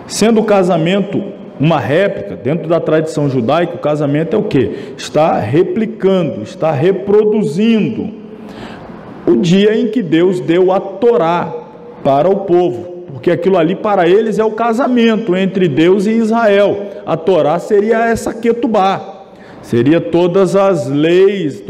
Sendo o casamento uma réplica, dentro da tradição judaica, o casamento é o quê? Está replicando, está reproduzindo o dia em que Deus deu a Torá para o povo, porque aquilo ali para eles é o casamento entre Deus e Israel. A Torá seria essa Ketubá, seria todas as leis,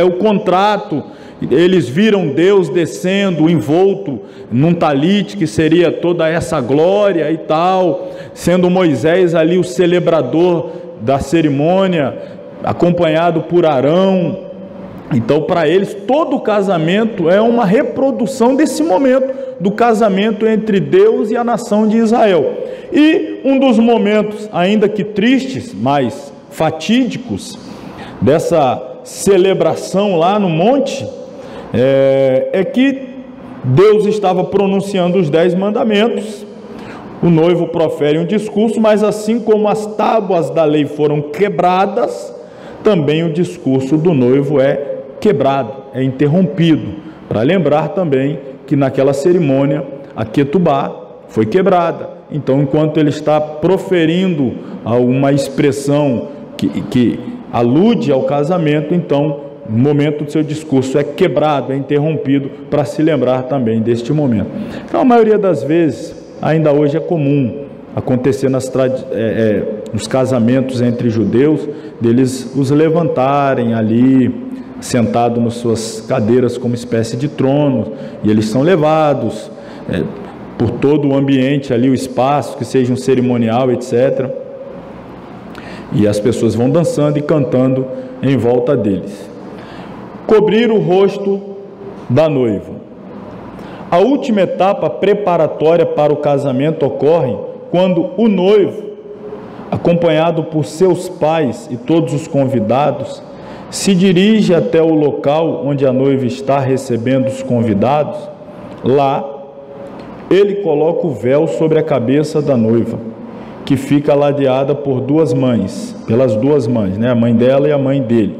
o contrato. Eles viram Deus descendo envolto num talite, que seria toda essa glória e tal, sendo Moisés ali o celebrador da cerimônia, acompanhado por Arão. Então, para eles, todo o casamento é uma reprodução desse momento, do casamento entre Deus e a nação de Israel. E um dos momentos, ainda que tristes, mas fatídicos, dessa celebração lá no monte, é que Deus estava pronunciando os 10 mandamentos, o noivo profere um discurso, mas assim como as tábuas da lei foram quebradas, também o discurso do noivo é quebrado, é interrompido, para lembrar também que naquela cerimônia a Ketubá foi quebrada. Então, enquanto ele está proferindo uma expressão que alude ao casamento, então o momento do seu discurso é quebrado, é interrompido, para se lembrar também deste momento. Então, a maioria das vezes, ainda hoje é comum acontecer nos casamentos entre judeus, deles os levantarem ali, sentados nas suas cadeiras como espécie de trono, e eles são levados por todo o ambiente ali, o espaço, que seja um cerimonial, etc. E as pessoas vão dançando e cantando em volta deles. Cobrir o rosto da noiva. A última etapa preparatória para o casamento ocorre quando o noivo, acompanhado por seus pais e todos os convidados, se dirige até o local onde a noiva está recebendo os convidados. Lá, ele coloca o véu sobre a cabeça da noiva, que fica ladeada por pelas duas mães, a mãe dela e a mãe dele.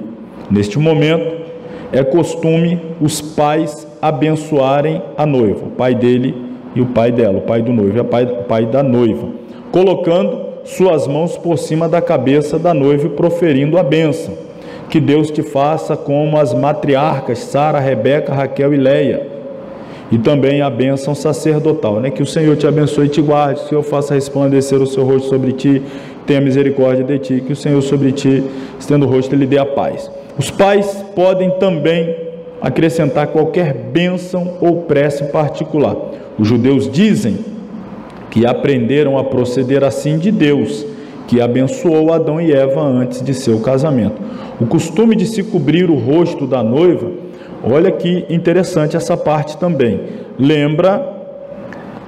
Neste momento, é costume os pais abençoarem a noiva, o pai dele e o pai dela, o pai do noivo e o pai da noiva, colocando suas mãos por cima da cabeça da noiva e proferindo a bênção. Que Deus te faça como as matriarcas Sara, Rebeca, Raquel e Leia. E também a bênção sacerdotal, que o Senhor te abençoe e te guarde, que o Senhor faça resplandecer o seu rosto sobre ti, tenha misericórdia de ti, que o Senhor sobre ti, estendo o rosto, lhe dê a paz. Os pais podem também acrescentar qualquer bênção ou prece particular. Os judeus dizem que aprenderam a proceder assim de Deus, que abençoou Adão e Eva antes de seu casamento. O costume de se cobrir o rosto da noiva Olha que interessante essa parte também. Lembra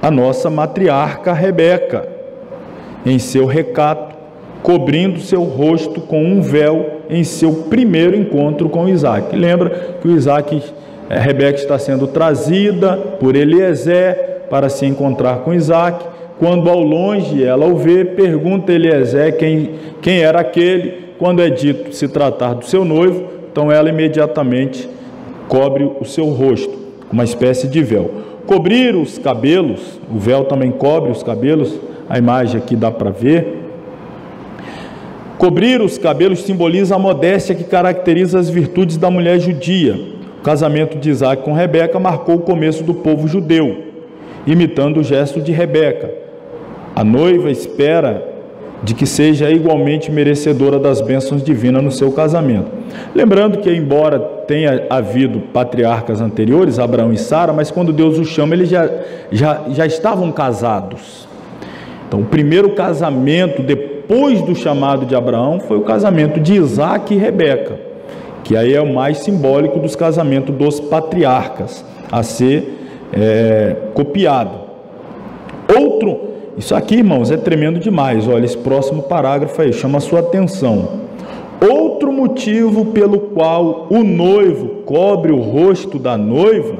a nossa matriarca Rebeca, em seu recato, cobrindo seu rosto com um véu em seu primeiro encontro com Isaac. Lembra que Rebeca está sendo trazida por Eliezer para se encontrar com Isaac. Quando ao longe ela o vê, pergunta a Eliezer quem era aquele. Quando é dito se tratar do seu noivo, então ela imediatamente cobre o seu rosto, uma espécie de véu. Cobrir os cabelos, o véu também cobre os cabelos, a imagem aqui dá para ver. Cobrir os cabelos simboliza a modéstia que caracteriza as virtudes da mulher judia. O casamento de Isaac com Rebeca marcou o começo do povo judeu, imitando o gesto de Rebeca. A noiva espera de que seja igualmente merecedora das bênçãos divinas no seu casamento. Lembrando que, embora tenha havido patriarcas anteriores, Abraão e Sara, mas quando Deus os chama, eles já estavam casados. Então, o primeiro casamento depois do chamado de Abraão foi o casamento de Isaac e Rebeca, que aí é o mais simbólico dos casamentos dos patriarcas, a ser copiado. Isso aqui, irmãos, é tremendo demais. Olha, esse próximo parágrafo aí chama a sua atenção. Outro motivo pelo qual o noivo cobre o rosto da noiva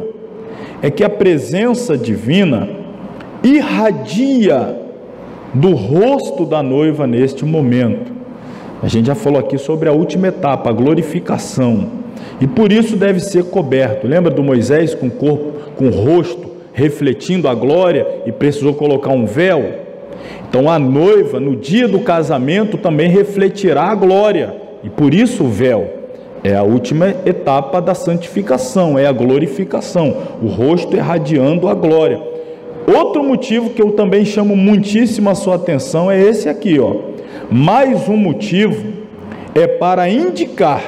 é que a presença divina irradia do rosto da noiva neste momento. A gente já falou aqui sobre a última etapa, a glorificação, e por isso deve ser coberto. Lembra do Moisés com o rosto refletindo a glória e precisou colocar um véu? Então a noiva no dia do casamento também refletirá a glória, e por isso o véu é a última etapa da santificação, é a glorificação, o rosto irradiando a glória. Outro motivo que eu também chamo muitíssimo a sua atenção é esse aqui, ó. Mais um motivo é para indicar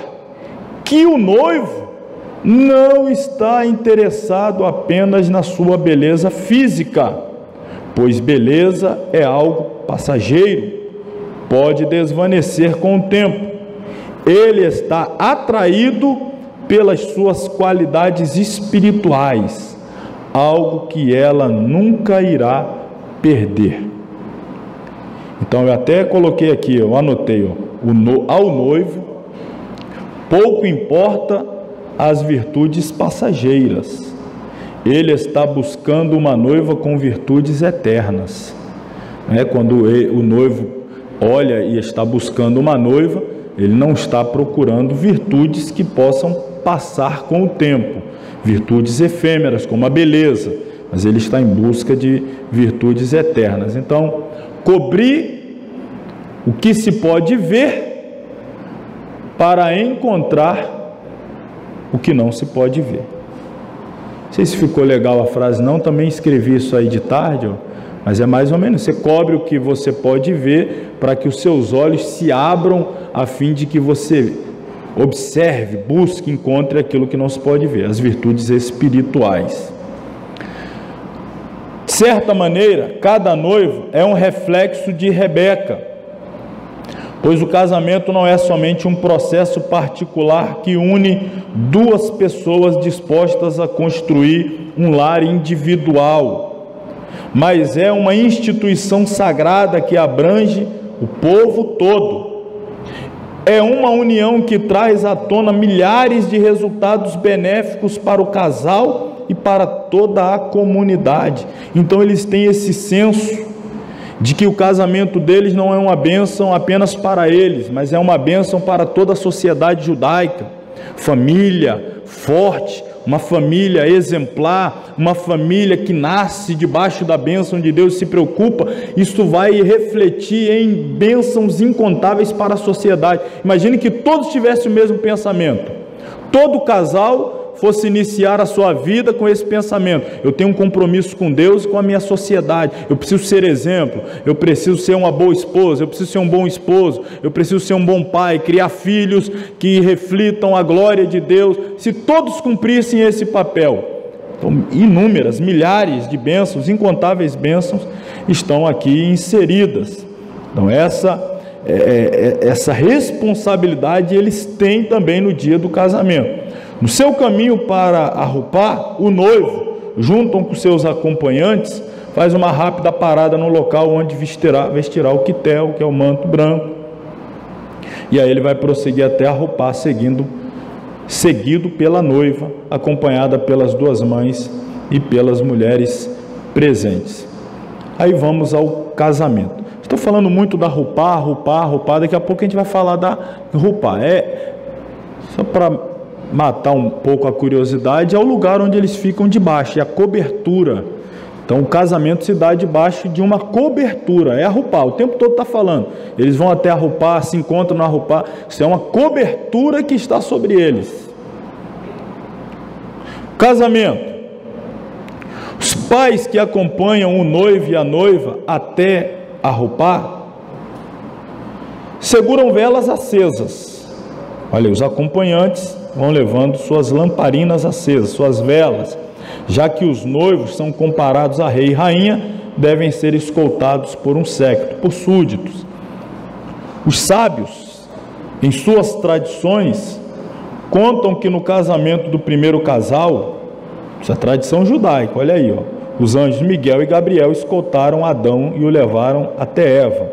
que o noivo não está interessado apenas na sua beleza física, pois beleza é algo passageiro, pode desvanecer com o tempo. Ele está atraído pelas suas qualidades espirituais, algo que ela nunca irá perder. Então eu até coloquei aqui, eu anotei, ao noivo pouco importa as virtudes passageiras, ele está buscando uma noiva com virtudes eternas. Quando o noivo olha e está buscando uma noiva, ele não está procurando virtudes que possam passar com o tempo, virtudes efêmeras como a beleza, mas ele está em busca de virtudes eternas. Então, cobrir o que se pode ver para encontrar o que não se pode ver. Não sei se ficou legal a frase, não, também escrevi isso aí de tarde, mas é mais ou menos, você cobre o que você pode ver para que os seus olhos se abram a fim de que você observe, busque, encontre aquilo que não se pode ver, as virtudes espirituais. De certa maneira, cada noivo é um reflexo de Rebeca, pois o casamento não é somente um processo particular que une duas pessoas dispostas a construir um lar individual, mas é uma instituição sagrada que abrange o povo todo. É uma união que traz à tona milhares de resultados benéficos para o casal e para toda a comunidade. Então eles têm esse senso de que o casamento deles não é uma bênção apenas para eles, mas é uma bênção para toda a sociedade judaica. Família forte, uma família exemplar, uma família que nasce debaixo da bênção de Deus e se preocupa, isso vai refletir em bênçãos incontáveis para a sociedade. Imagine que todos tivessem o mesmo pensamento, todo casal fosse iniciar a sua vida com esse pensamento: eu tenho um compromisso com Deus e com a minha sociedade, eu preciso ser exemplo, eu preciso ser uma boa esposa, eu preciso ser um bom esposo, eu preciso ser um bom pai, criar filhos que reflitam a glória de Deus. Se todos cumprissem esse papel, então, inúmeras, milhares de bênçãos, incontáveis bênçãos estão aqui inseridas. Então essa responsabilidade eles têm também no dia do casamento. No seu caminho para Arrupá, o noivo, junto com seus acompanhantes, faz uma rápida parada no local onde vestirá o quitel, que é o manto branco. E aí ele vai prosseguir até Arrupá, seguido pela noiva, acompanhada pelas duas mães e pelas mulheres presentes. Aí vamos ao casamento. Estou falando muito da Arrupá, daqui a pouco a gente vai falar da Arrupá. Só para matar um pouco a curiosidade, é o lugar onde eles ficam debaixo, é a cobertura. Então o casamento se dá debaixo de uma cobertura, é Arrupá, o tempo todo está falando. Eles vão até Arrupá, se encontram na Arrupá, isso é uma cobertura que está sobre eles. Casamento. Os pais que acompanham o noivo e a noiva até Arrupá seguram velas acesas. Olha, os acompanhantes vão levando suas lamparinas acesas, suas velas, já que os noivos são comparados a rei e rainha, devem ser escoltados por um séquito, por súditos. Os sábios, em suas tradições, contam que no casamento do primeiro casal, isso é tradição judaica, olha aí, os anjos Miguel e Gabriel escoltaram Adão e o levaram até Eva.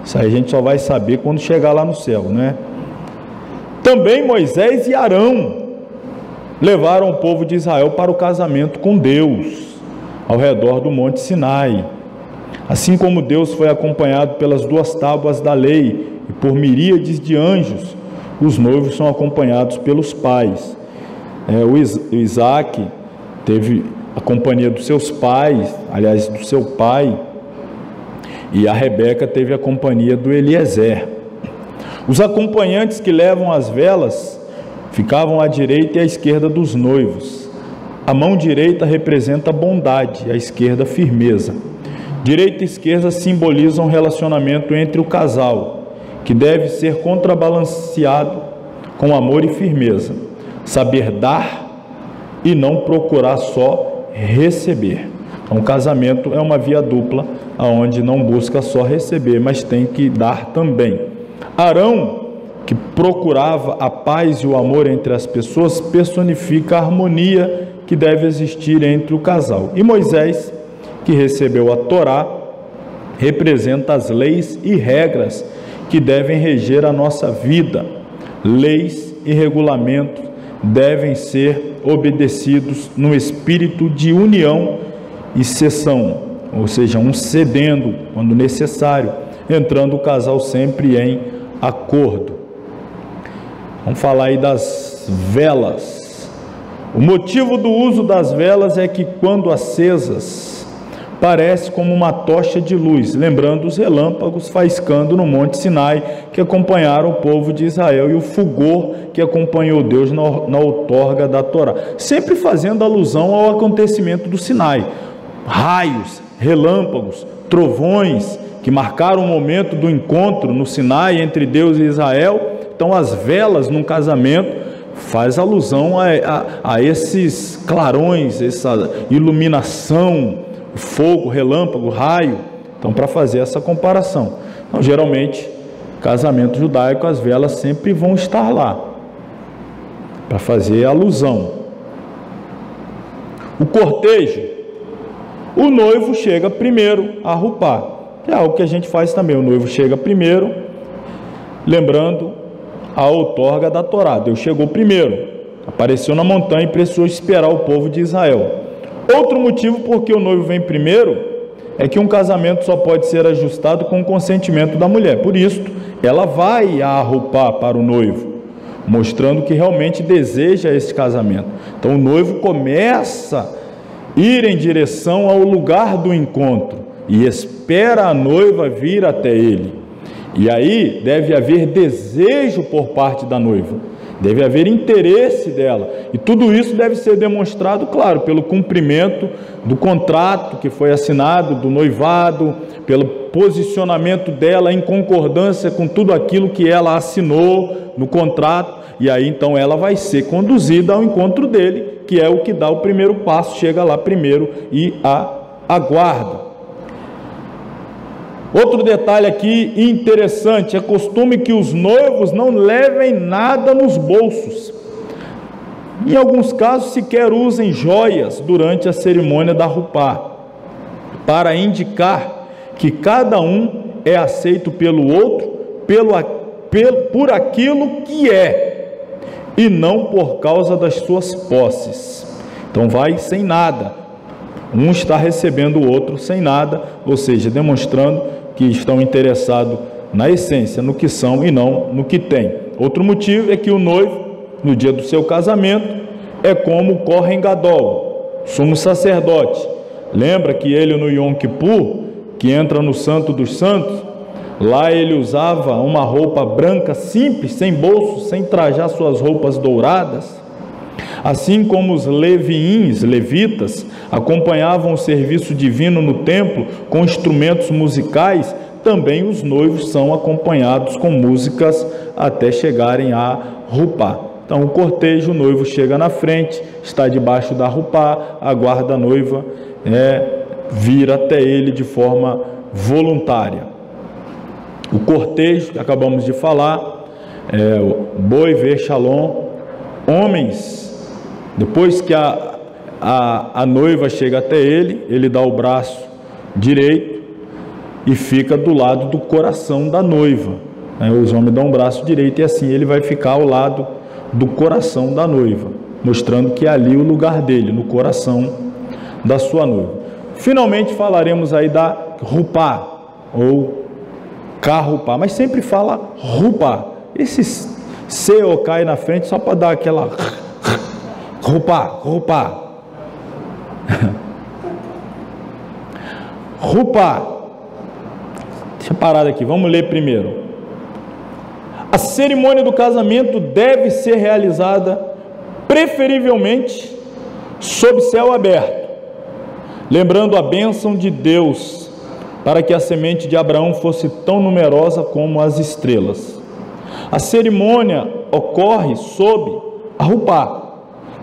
Isso aí a gente só vai saber quando chegar lá no céu, né? Também Moisés e Arão levaram o povo de Israel para o casamento com Deus, ao redor do Monte Sinai. Assim como Deus foi acompanhado pelas duas tábuas da lei e por miríades de anjos, os noivos são acompanhados pelos pais. O Isaac teve a companhia dos seus pais, aliás, do seu pai, e a Rebeca teve a companhia do Eliezer. Os acompanhantes que levam as velas ficavam à direita e à esquerda dos noivos. A mão direita representa bondade, a esquerda firmeza. Direita e esquerda simbolizam o relacionamento entre o casal, que deve ser contrabalanceado com amor e firmeza, saber dar e não procurar só receber. Então, o casamento é uma via dupla, onde não busca só receber, mas tem que dar também. Arão, que procurava a paz e o amor entre as pessoas, personifica a harmonia que deve existir entre o casal. E Moisés, que recebeu a Torá, representa as leis e regras que devem reger a nossa vida. Leis e regulamentos devem ser obedecidos no espírito de união e cessão, ou seja, um cedendo quando necessário, entrando o casal sempre em acordo. Vamos falar aí das velas. O motivo do uso das velas é que, quando acesas, parece como uma tocha de luz, lembrando os relâmpagos faiscando no Monte Sinai, que acompanharam o povo de Israel, e o fulgor que acompanhou Deus na outorga da Torá, sempre fazendo alusão ao acontecimento do Sinai. Raios, relâmpagos, trovões, que marcaram o momento do encontro no Sinai entre Deus e Israel. Então as velas num casamento faz alusão a esses clarões, essa iluminação, fogo, relâmpago, raio. Então, para fazer essa comparação. Então, geralmente, casamento judaico, as velas sempre vão estar lá, para fazer alusão. O cortejo, o noivo chega primeiro a Arrupá, que é algo que a gente faz também. O noivo chega primeiro, lembrando a outorga da Torá. Deus chegou primeiro, apareceu na montanha e precisou esperar o povo de Israel. Outro motivo porque o noivo vem primeiro é que um casamento só pode ser ajustado com o consentimento da mulher. Por isso, ela vai a Arrupá para o noivo, mostrando que realmente deseja esse casamento. Então o noivo começa a ir em direção ao lugar do encontro e espera a noiva vir até ele. E aí deve haver desejo por parte da noiva, deve haver interesse dela, e tudo isso deve ser demonstrado, claro, pelo cumprimento do contrato que foi assinado, do noivado, pelo posicionamento dela em concordância com tudo aquilo que ela assinou no contrato. E aí então ela vai ser conduzida ao encontro dele, que é o que dá o primeiro passo, chega lá primeiro e a aguarda. Outro detalhe aqui interessante, é costume que os noivos não levem nada nos bolsos. Em alguns casos, sequer usem joias durante a cerimônia da rupá, para indicar que cada um é aceito pelo outro por aquilo que é, e não por causa das suas posses. Então vai sem nada. Um está recebendo o outro sem nada, ou seja, demonstrando que estão interessados na essência, no que são e não no que têm. Outro motivo é que o noivo, no dia do seu casamento, é como o Kohen Gadol, sumo sacerdote. Lembra que ele no Yom Kippur, que entra no Santo dos Santos, lá ele usava uma roupa branca simples, sem bolsos, sem trajar suas roupas douradas. Assim como os levitas, acompanhavam o serviço divino no templo com instrumentos musicais, também os noivos são acompanhados com músicas até chegarem à rupá. Então o cortejo, o noivo chega na frente, está debaixo da rupá, aguarda a noiva vir até ele de forma voluntária. O cortejo, que acabamos de falar, o boi ver shalom, homens, depois que a noiva chega até ele, ele dá o braço direito e fica do lado do coração da noiva. Os homens dão o braço direito e assim ele vai ficar ao lado do coração da noiva, mostrando que é ali o lugar dele, no coração da sua noiva. Finalmente falaremos aí da rupá, ou carrupá, mas sempre fala rupá. Esse C cai na frente só para dar aquela rupá. Rupá. Deixa eu parar aqui, vamos ler primeiro. A cerimônia do casamento deve ser realizada preferivelmente sob céu aberto, lembrando a bênção de Deus para que a semente de Abraão fosse tão numerosa como as estrelas. A cerimônia ocorre sob a rupá,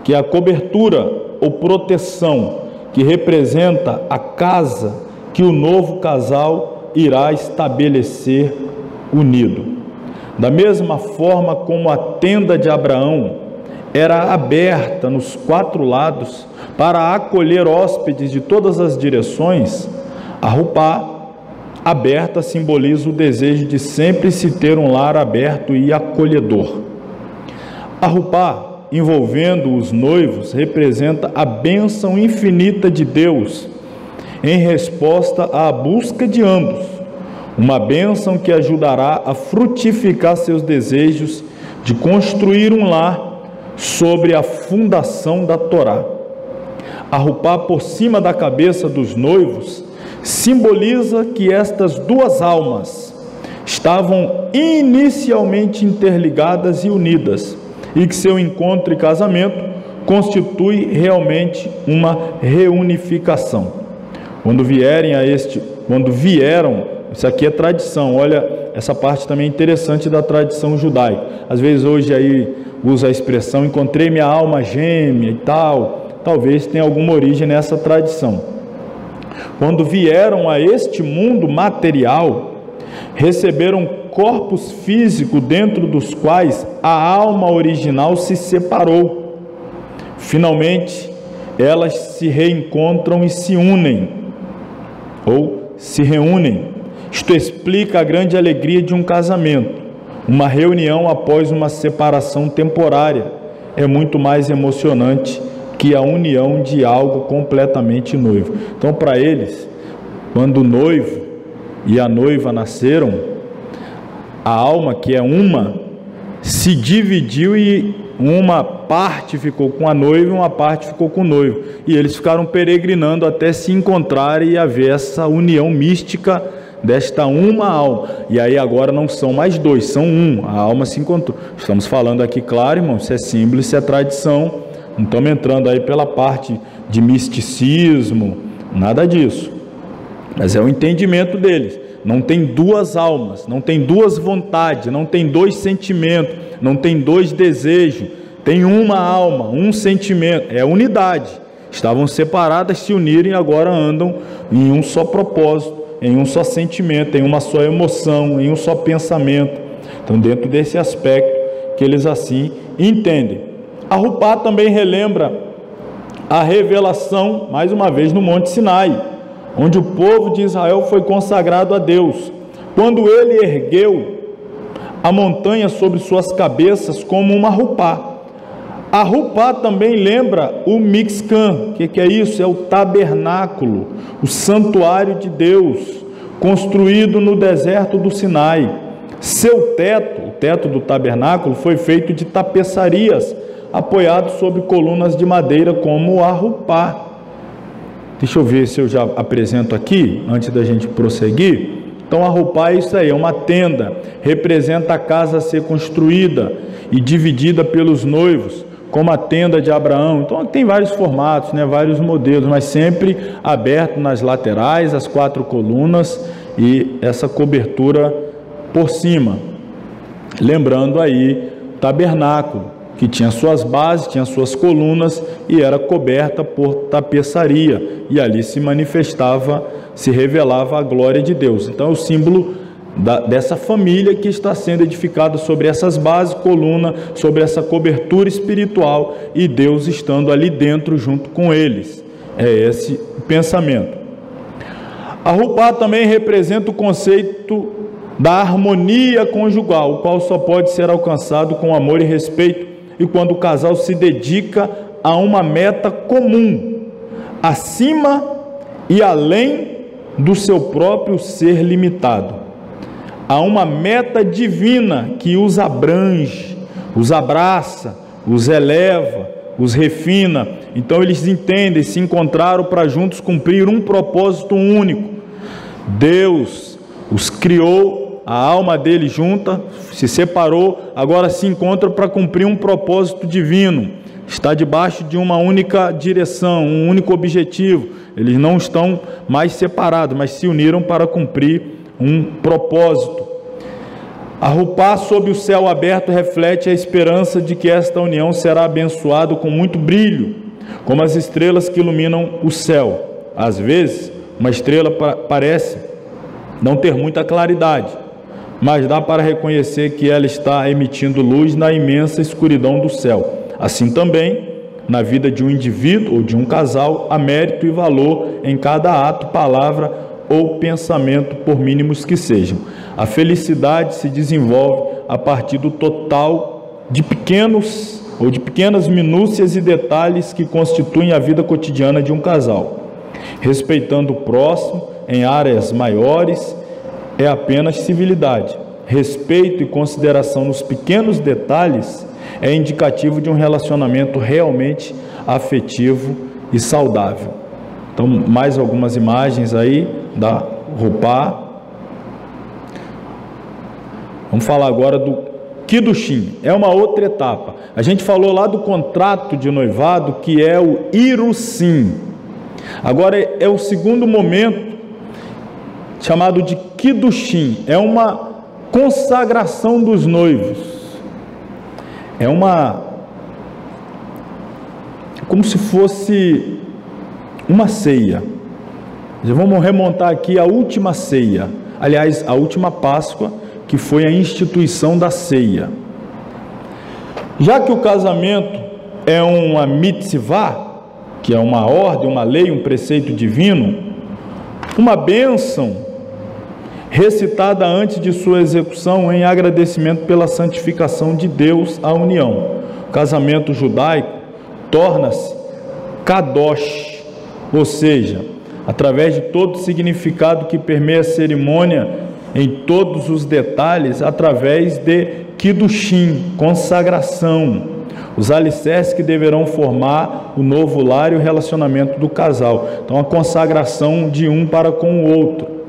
que é a cobertura ou proteção que representa a casa que o novo casal irá estabelecer unido. Da mesma forma como a tenda de Abraão era aberta nos 4 lados para acolher hóspedes de todas as direções, a rupá aberta simboliza o desejo de sempre se ter um lar aberto e acolhedor. A rupá, envolvendo os noivos, representa a bênção infinita de Deus em resposta à busca de ambos, uma bênção que ajudará a frutificar seus desejos de construir um lar sobre a fundação da Torá. A rupá por cima da cabeça dos noivos simboliza que estas duas almas estavam inicialmente interligadas e unidas, e que seu encontro e casamento constitui realmente uma reunificação. Quando vieram, isso aqui é tradição, olha, essa parte também é interessante da tradição judaica. Às vezes hoje aí usa a expressão, encontrei minha alma gêmea e tal, talvez tenha alguma origem nessa tradição. Quando vieram a este mundo material, receberam corpos físicos dentro dos quais a alma original se separou. Finalmente, elas se reencontram e se unem, ou se reúnem. Isto explica a grande alegria de um casamento. Uma reunião após uma separação temporária é muito mais emocionante que a união de algo completamente noivo. Então, para eles, quando o noivo e a noiva nasceram, a alma, que é uma, se dividiu e uma parte ficou com a noiva e uma parte ficou com o noivo. E eles ficaram peregrinando até se encontrarem e haver essa união mística desta uma alma. E aí agora não são mais dois, são um. A alma se encontrou. Estamos falando aqui, claro, irmão, isso é símbolo, isso é tradição. Não estamos entrando aí pela parte de misticismo, nada disso. Mas é o entendimento deles. Não tem duas almas, não tem duas vontades, não tem dois sentimentos, não tem dois desejos. Tem uma alma, um sentimento, é a unidade. Estavam separadas, se uniram e agora andam em um só propósito, em um só sentimento, em uma só emoção, em um só pensamento. Então, dentro desse aspecto que eles assim entendem. A Rupá também relembra a revelação, mais uma vez, no Monte Sinai, onde o povo de Israel foi consagrado a Deus, quando ele ergueu a montanha sobre suas cabeças como uma Rupá. A Rupá também lembra o Mixcã. O que é isso? É o tabernáculo, o santuário de Deus, construído no deserto do Sinai. Seu teto, o teto do tabernáculo, foi feito de tapeçarias, apoiado sobre colunas de madeira, como a Rupá. Deixa eu ver se eu já apresento aqui, antes da gente prosseguir. Então a Rupá é isso aí, é uma tenda, representa a casa a ser construída e dividida pelos noivos, como a tenda de Abraão. Então tem vários formatos, vários modelos, mas sempre aberto nas laterais, as 4 colunas e essa cobertura por cima. Lembrando aí o tabernáculo, que tinha suas bases, tinha suas colunas e era coberta por tapeçaria, e ali se manifestava, se revelava a glória de Deus. Então é o símbolo dessa família que está sendo edificada sobre essas bases, coluna, sobre essa cobertura espiritual, e Deus estando ali dentro junto com eles. É esse o pensamento. A Rupá também representa o conceito da harmonia conjugal, o qual só pode ser alcançado com amor e respeito, e quando o casal se dedica a uma meta comum, acima e além do seu próprio ser limitado. Há uma meta divina que os abrange, os abraça, os eleva, os refina. Então eles entendem, se encontraram para juntos cumprir um propósito único. Deus os criou, a alma deles junta, se separou, agora se encontra para cumprir um propósito divino. Está debaixo de uma única direção, um único objetivo. Eles não estão mais separados, mas se uniram para cumprir um propósito. A Rupá sob o céu aberto reflete a esperança de que esta união será abençoada com muito brilho, como as estrelas que iluminam o céu. Às vezes, uma estrela parece não ter muita claridade, mas dá para reconhecer que ela está emitindo luz na imensa escuridão do céu. Assim também, na vida de um indivíduo ou de um casal, há mérito e valor em cada ato, palavra ou pensamento, por mínimos que sejam. A felicidade se desenvolve a partir do total de pequenas minúcias e detalhes que constituem a vida cotidiana de um casal. Respeitando o próximo em áreas maiores é apenas civilidade. Respeito e consideração nos pequenos detalhes é indicativo de um relacionamento realmente afetivo e saudável. Então, mais algumas imagens aí da Rupá. Vamos falar agora do Kiddushin. É uma outra etapa. A gente falou lá do contrato de noivado, que é o Irusim. Agora é o segundo momento, chamado de Kiddushin. É uma consagração dos noivos. É como se fosse uma ceia. Já vamos remontar aqui a última ceia, aliás, a última Páscoa, que foi a instituição da ceia. Já que o casamento é uma mitzvah, que é uma ordem, uma lei, um preceito divino, uma bênção recitada antes de sua execução em agradecimento pela santificação de Deus à união. O casamento judaico torna-se kadosh, ou seja, através de todo o significado que permeia a cerimônia, em todos os detalhes, através de Kiddushin, consagração, os alicerces que deverão formar o novo lar e o relacionamento do casal. Então, a consagração de um para com o outro.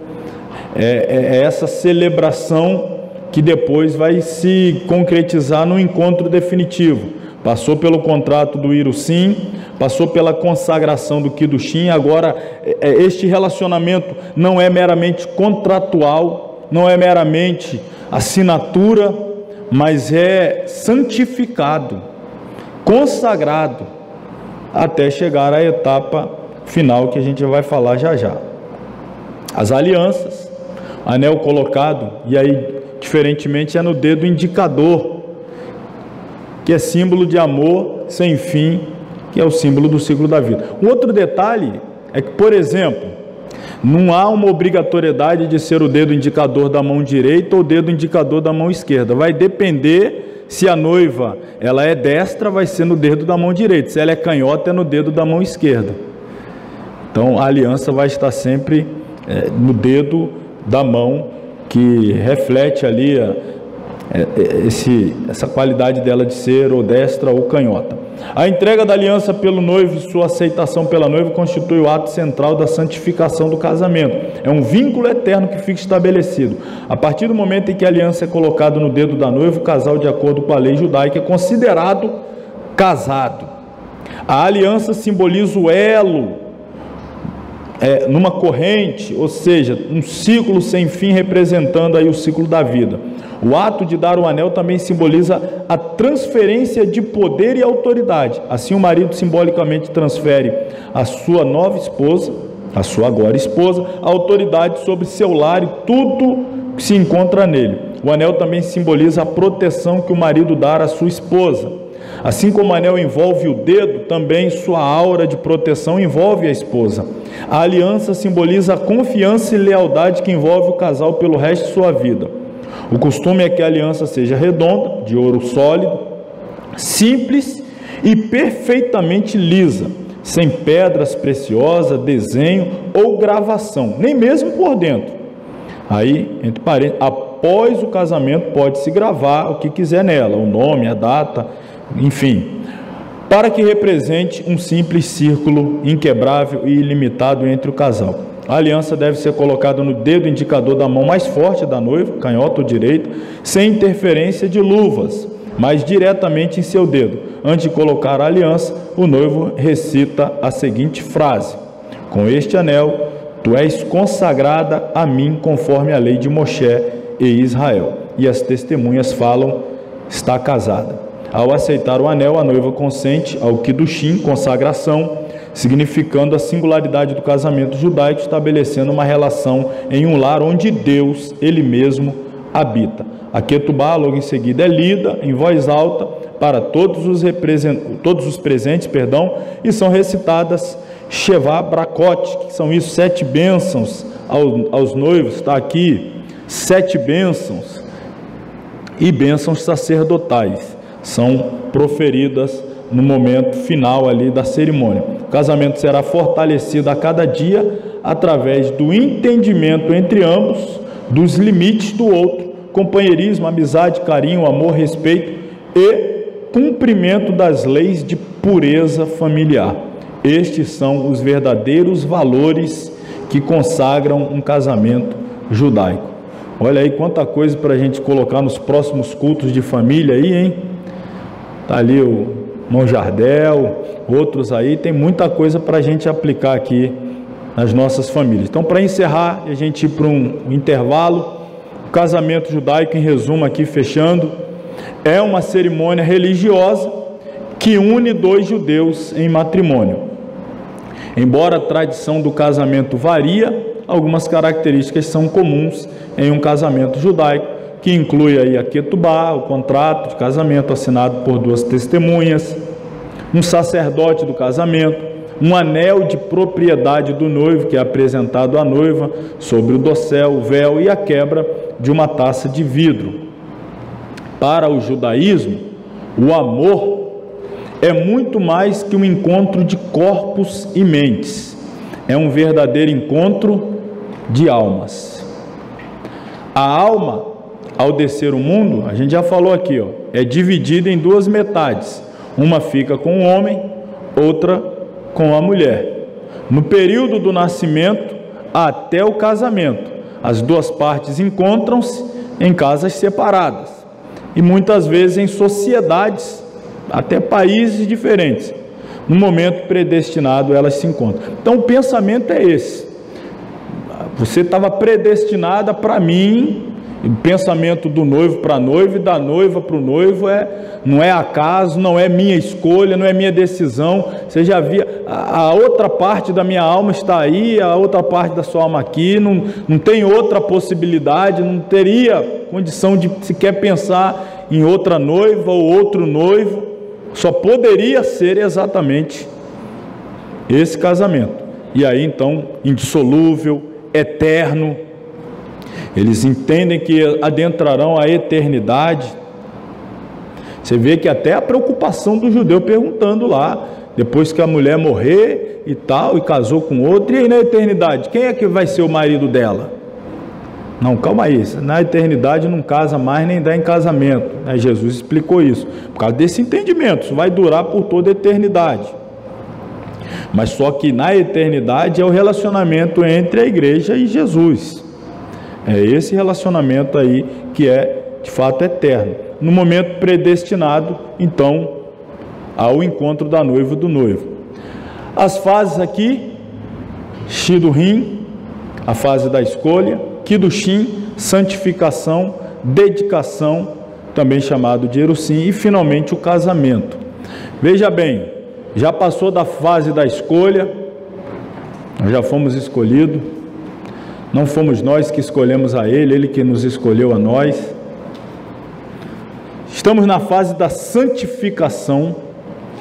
É essa celebração que depois vai se concretizar no encontro definitivo. Passou pelo contrato do Irusim, passou pela consagração do Kiddushin, agora este relacionamento não é meramente contratual, não é meramente assinatura, mas é santificado, consagrado, até chegar à etapa final que a gente vai falar já já. As alianças, anel colocado, e aí diferentemente é no dedo indicador, que é símbolo de amor, sem fim, que é o símbolo do ciclo da vida. Um outro detalhe é que, por exemplo, não há uma obrigatoriedade de ser o dedo indicador da mão direita ou o dedo indicador da mão esquerda. Vai depender se a noiva ela é destra, vai ser no dedo da mão direita. Se ela é canhota, é no dedo da mão esquerda. Então, a aliança vai estar sempre no dedo da mão, que reflete ali essa qualidade dela de ser ou destra ou canhota. A entrega da aliança pelo noivo e sua aceitação pela noiva constitui o ato central da santificação do casamento. É um vínculo eterno que fica estabelecido. A partir do momento em que a aliança é colocada no dedo da noiva, o casal, de acordo com a lei judaica, é considerado casado. A aliança simboliza o elo numa corrente, ou seja, um ciclo sem fim, representando aí o ciclo da vida. O ato de dar o anel também simboliza a transferência de poder e autoridade. Assim, o marido simbolicamente transfere à sua nova esposa, a sua agora esposa, a autoridade sobre seu lar e tudo que se encontra nele. O anel também simboliza a proteção que o marido dá à sua esposa. Assim como o anel envolve o dedo, também sua aura de proteção envolve a esposa. A aliança simboliza a confiança e lealdade que envolve o casal pelo resto de sua vida. O costume é que a aliança seja redonda, de ouro sólido, simples e perfeitamente lisa, sem pedras preciosas, desenho ou gravação, nem mesmo por dentro. Aí, entre parênteses, após o casamento pode-se gravar o que quiser nela, o nome, a data, enfim, para que represente um simples círculo inquebrável e ilimitado entre o casal. A aliança deve ser colocada no dedo indicador da mão mais forte da noiva, canhota ou direita, sem interferência de luvas, mas diretamente em seu dedo. Antes de colocar a aliança, o noivo recita a seguinte frase: com este anel, tu és consagrada a mim conforme a lei de Moshe e Israel. E as testemunhas falam, está casada. Ao aceitar o anel, a noiva consente ao Kiddushin, consagração, significando a singularidade do casamento judaico, estabelecendo uma relação em um lar onde Deus, Ele mesmo, habita. A Ketubá, logo em seguida, é lida em voz alta para todos os presentes, e são recitadas Shevá Brakot, que são isso, 7 bênçãos aos noivos, está aqui, 7 bênçãos, e bênçãos sacerdotais, são proferidas no momento final ali da cerimônia. O casamento será fortalecido a cada dia através do entendimento entre ambos dos limites do outro, companheirismo, amizade, carinho, amor, respeito e cumprimento das leis de pureza familiar. Estes são os verdadeiros valores que consagram um casamento judaico. Olha aí quanta coisa para a gente colocar nos próximos cultos de família aí, hein? Está ali o irmão Jardel, outros aí, tem muita coisa para a gente aplicar aqui nas nossas famílias. Então, para encerrar e a gente ir para um intervalo, o casamento judaico, em resumo aqui, fechando, é uma cerimônia religiosa que une 2 judeus em matrimônio. Embora a tradição do casamento varia, algumas características são comuns em um casamento judaico, que inclui aí a Ketubá, o contrato de casamento assinado por 2 testemunhas, um sacerdote do casamento, um anel de propriedade do noivo, que é apresentado à noiva sobre o dossel, o véu e a quebra de uma taça de vidro. Para o judaísmo, o amor é muito mais que um encontro de corpos e mentes, é um verdadeiro encontro de almas. A alma, ao descer o mundo, a gente já falou aqui, ó, é dividida em 2 metades. Uma fica com o homem, outra com a mulher. No período do nascimento até o casamento, as 2 partes encontram-se em casas separadas e muitas vezes em sociedades, até países diferentes. No momento predestinado, elas se encontram. Então, o pensamento é esse. Você estava predestinada para mim. O pensamento do noivo para a noiva e da noiva para o noivo não é acaso, não é minha escolha, não é minha decisão. Você já via, a outra parte da minha alma está aí, a outra parte da sua alma aqui, não tem outra possibilidade, não teria condição de sequer pensar em outra noiva ou outro noivo. só poderia ser exatamente esse casamento. E aí então, indissolúvel, eterno, eles entendem que adentrarão a eternidade. Você vê que até a preocupação do judeu perguntando lá, depois que a mulher morrer e tal, e casou com outro, e aí na eternidade, quem é que vai ser o marido dela? Não, calma aí, na eternidade não casa mais nem dá em casamento. Jesus explicou isso, por causa desse entendimento, isso vai durar por toda a eternidade. Mas só que na eternidade é o relacionamento entre a igreja e Jesus. É esse relacionamento aí que é de fato eterno. No momento predestinado, então, ao encontro da noiva e do noivo. As fases aqui, Shidurim, a fase da escolha, Kiddushin, santificação, dedicação, também chamado de Erusim, e finalmente o casamento. Veja bem, já passou da fase da escolha, nós já fomos escolhidos, não fomos nós que escolhemos a Ele, Ele que nos escolheu a nós. Estamos na fase da santificação,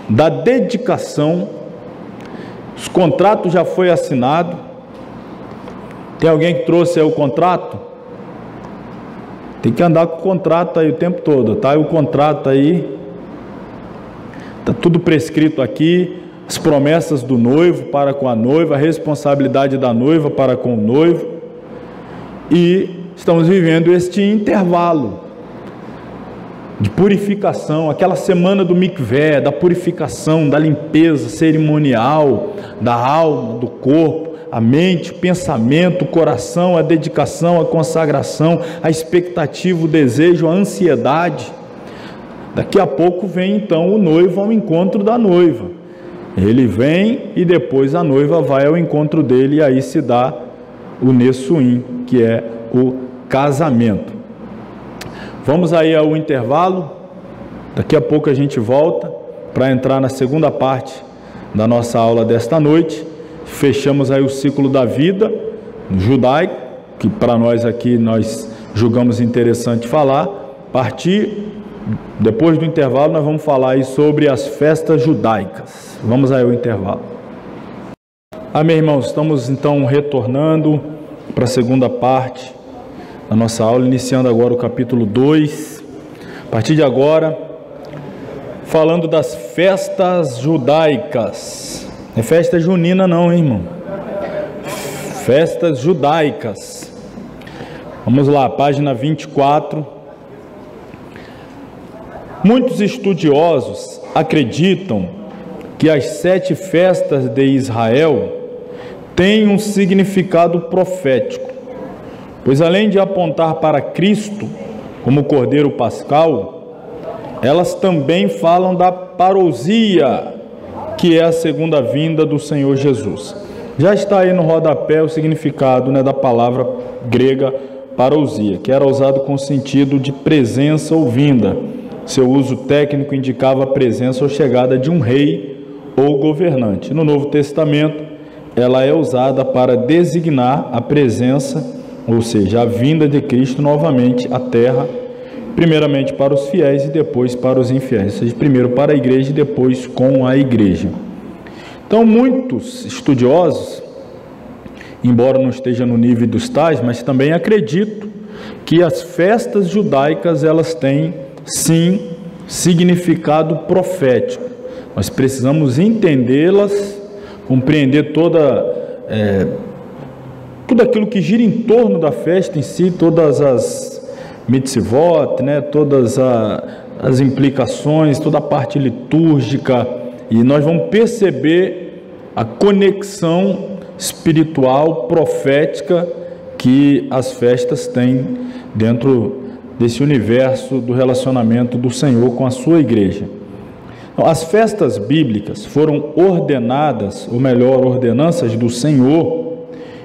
da dedicação. Os contratos já foi assinado. Tem alguém que trouxe aí o contrato? Tem que andar com o contrato aí o tempo todo, tá? E o contrato aí, tá tudo prescrito aqui, as promessas do noivo para com a noiva, a responsabilidade da noiva para com o noivo. E estamos vivendo este intervalo de purificação, aquela semana do mikvé, da purificação, da limpeza cerimonial, da alma, do corpo, a mente, o pensamento, o coração, a dedicação, a consagração, a expectativa, o desejo, a ansiedade. Daqui a pouco vem então o noivo ao encontro da noiva. Ele vem e depois a noiva vai ao encontro dele, e aí se dá o Nessuim, que é o casamento. Vamos aí ao intervalo, daqui a pouco a gente volta para entrar na segunda parte da nossa aula desta noite. Fechamos aí o ciclo da vida judaico, que para nós aqui nós julgamos interessante falar. Depois do intervalo nós vamos falar aí sobre as festas judaicas. Vamos aí ao intervalo. Amém, irmãos, estamos então retornando para a segunda parte a nossa aula, iniciando agora o capítulo 2, a partir de agora, falando das festas judaicas. Não é festa junina não, hein, irmão? Festas judaicas. Vamos lá, página 24. Muitos estudiosos acreditam que as 7 festas de Israel têm um significado profético, pois além de apontar para Cristo como Cordeiro Pascal, elas também falam da parousia, que é a segunda vinda do Senhor Jesus. Já está aí no rodapé o significado, da palavra grega parousia, que era usado com sentido de presença ou vinda. Seu uso técnico indicava a presença ou chegada de um rei ou governante. No Novo Testamento, ela é usada para designar a presença, ou seja, a vinda de Cristo novamente à terra, primeiramente para os fiéis e depois para os infiéis, ou seja, primeiro para a igreja e depois com a igreja. Então, muitos estudiosos, embora não esteja no nível dos tais, mas também acredito que as festas judaicas, elas têm, sim, significado profético. Nós precisamos entendê-las, compreender tudo aquilo que gira em torno da festa em si, todas as mitzvot, todas as implicações, toda a parte litúrgica, e nós vamos perceber a conexão espiritual, profética, que as festas têm dentro desse universo do relacionamento do Senhor com a sua igreja. Então, as festas bíblicas foram ordenadas, ou melhor, ordenanças do Senhor,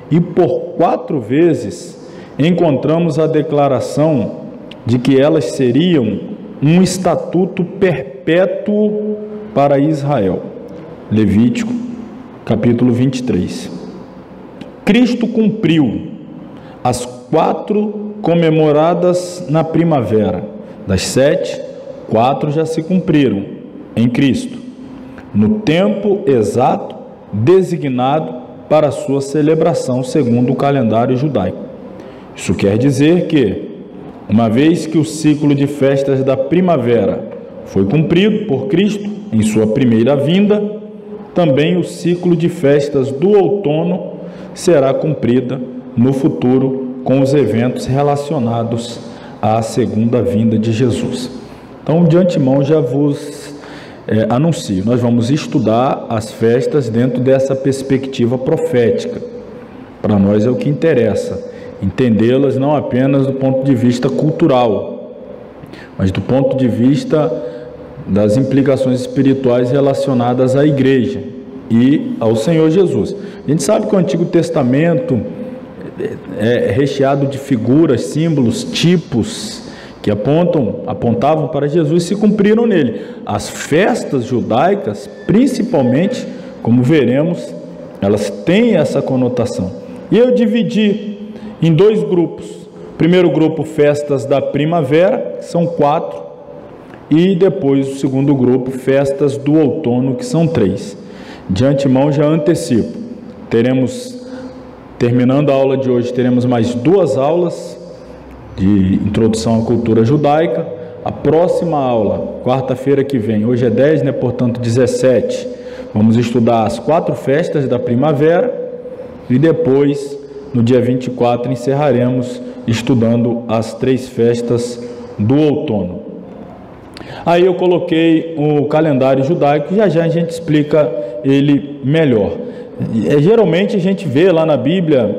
e por 4 vezes encontramos a declaração de que elas seriam um estatuto perpétuo para Israel. Levítico, capítulo 23. Cristo cumpriu as 4 comemoradas na primavera. Das 7, 4 já se cumpriram. em Cristo, no tempo exato designado para a sua celebração segundo o calendário judaico. Isso quer dizer que, uma vez que o ciclo de festas da primavera foi cumprido por Cristo em sua primeira vinda, também o ciclo de festas do outono será cumprida no futuro com os eventos relacionados à segunda vinda de Jesus. Então, de antemão, já vos anuncio, nós vamos estudar as festas dentro dessa perspectiva profética. Para nós é o que interessa, entendê-las não apenas do ponto de vista cultural, mas do ponto de vista das implicações espirituais relacionadas à igreja e ao Senhor Jesus. A gente sabe que o Antigo Testamento é recheado de figuras, símbolos, tipos que apontavam para Jesus e se cumpriram nele. As festas judaicas, principalmente, como veremos, elas têm essa conotação. E eu dividi em dois grupos. Primeiro grupo, festas da primavera, que são 4, e depois o segundo grupo, festas do outono, que são 3. De antemão já antecipo, terminando a aula de hoje, teremos mais 2 aulas de introdução à cultura judaica. A próxima aula, quarta-feira que vem, hoje é 10, né? Portanto 17, vamos estudar as 4 festas da primavera e depois, no dia 24, encerraremos estudando as 3 festas do outono. Aí eu coloquei o calendário judaico e já a gente explica ele melhor. Geralmente a gente vê lá na Bíblia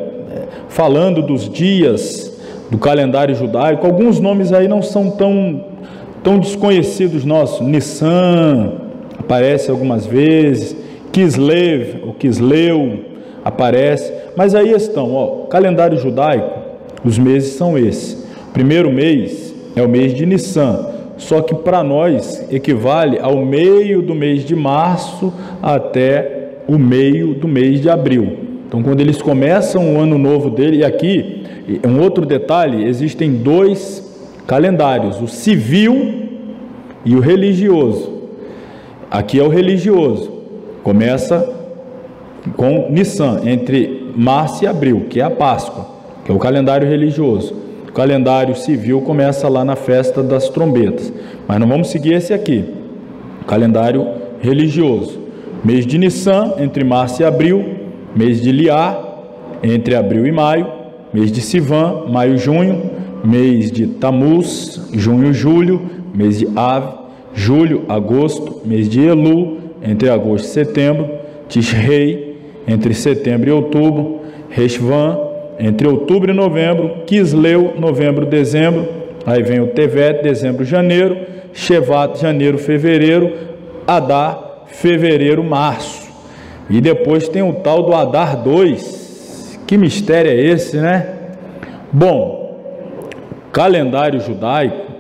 falando dos dias do calendário judaico, alguns nomes aí não são tão desconhecidos nossos. Nissan aparece algumas vezes, Kislev ou Kisleu aparece, mas aí estão, calendário judaico, os meses são esses. O primeiro mês é o mês de Nissan, só que para nós equivale ao meio do mês de março até o meio do mês de abril. Então, quando eles começam o ano novo dele, e aqui, um outro detalhe, existem 2 calendários, o civil e o religioso. Aqui é o religioso, começa com Nissan, entre março e abril, que é a Páscoa, que é o calendário religioso. O calendário civil começa lá na festa das trombetas, mas não vamos seguir esse aqui, o calendário religioso. Mês de Nissan, entre março e abril, mês de Liar, entre abril e maio, mês de Sivan, maio e junho, mês de Tamuz, junho e julho, mês de Av, julho, agosto, mês de Elu, entre agosto e setembro, Tishrei, entre setembro e outubro, Reshvan, entre outubro e novembro, Kisleu, novembro, dezembro, aí vem o Tevet, dezembro, janeiro, Shevat, janeiro, fevereiro, Adar, fevereiro, março. E depois tem o tal do Adar 2. Que mistério é esse, né? Bom, calendário judaico,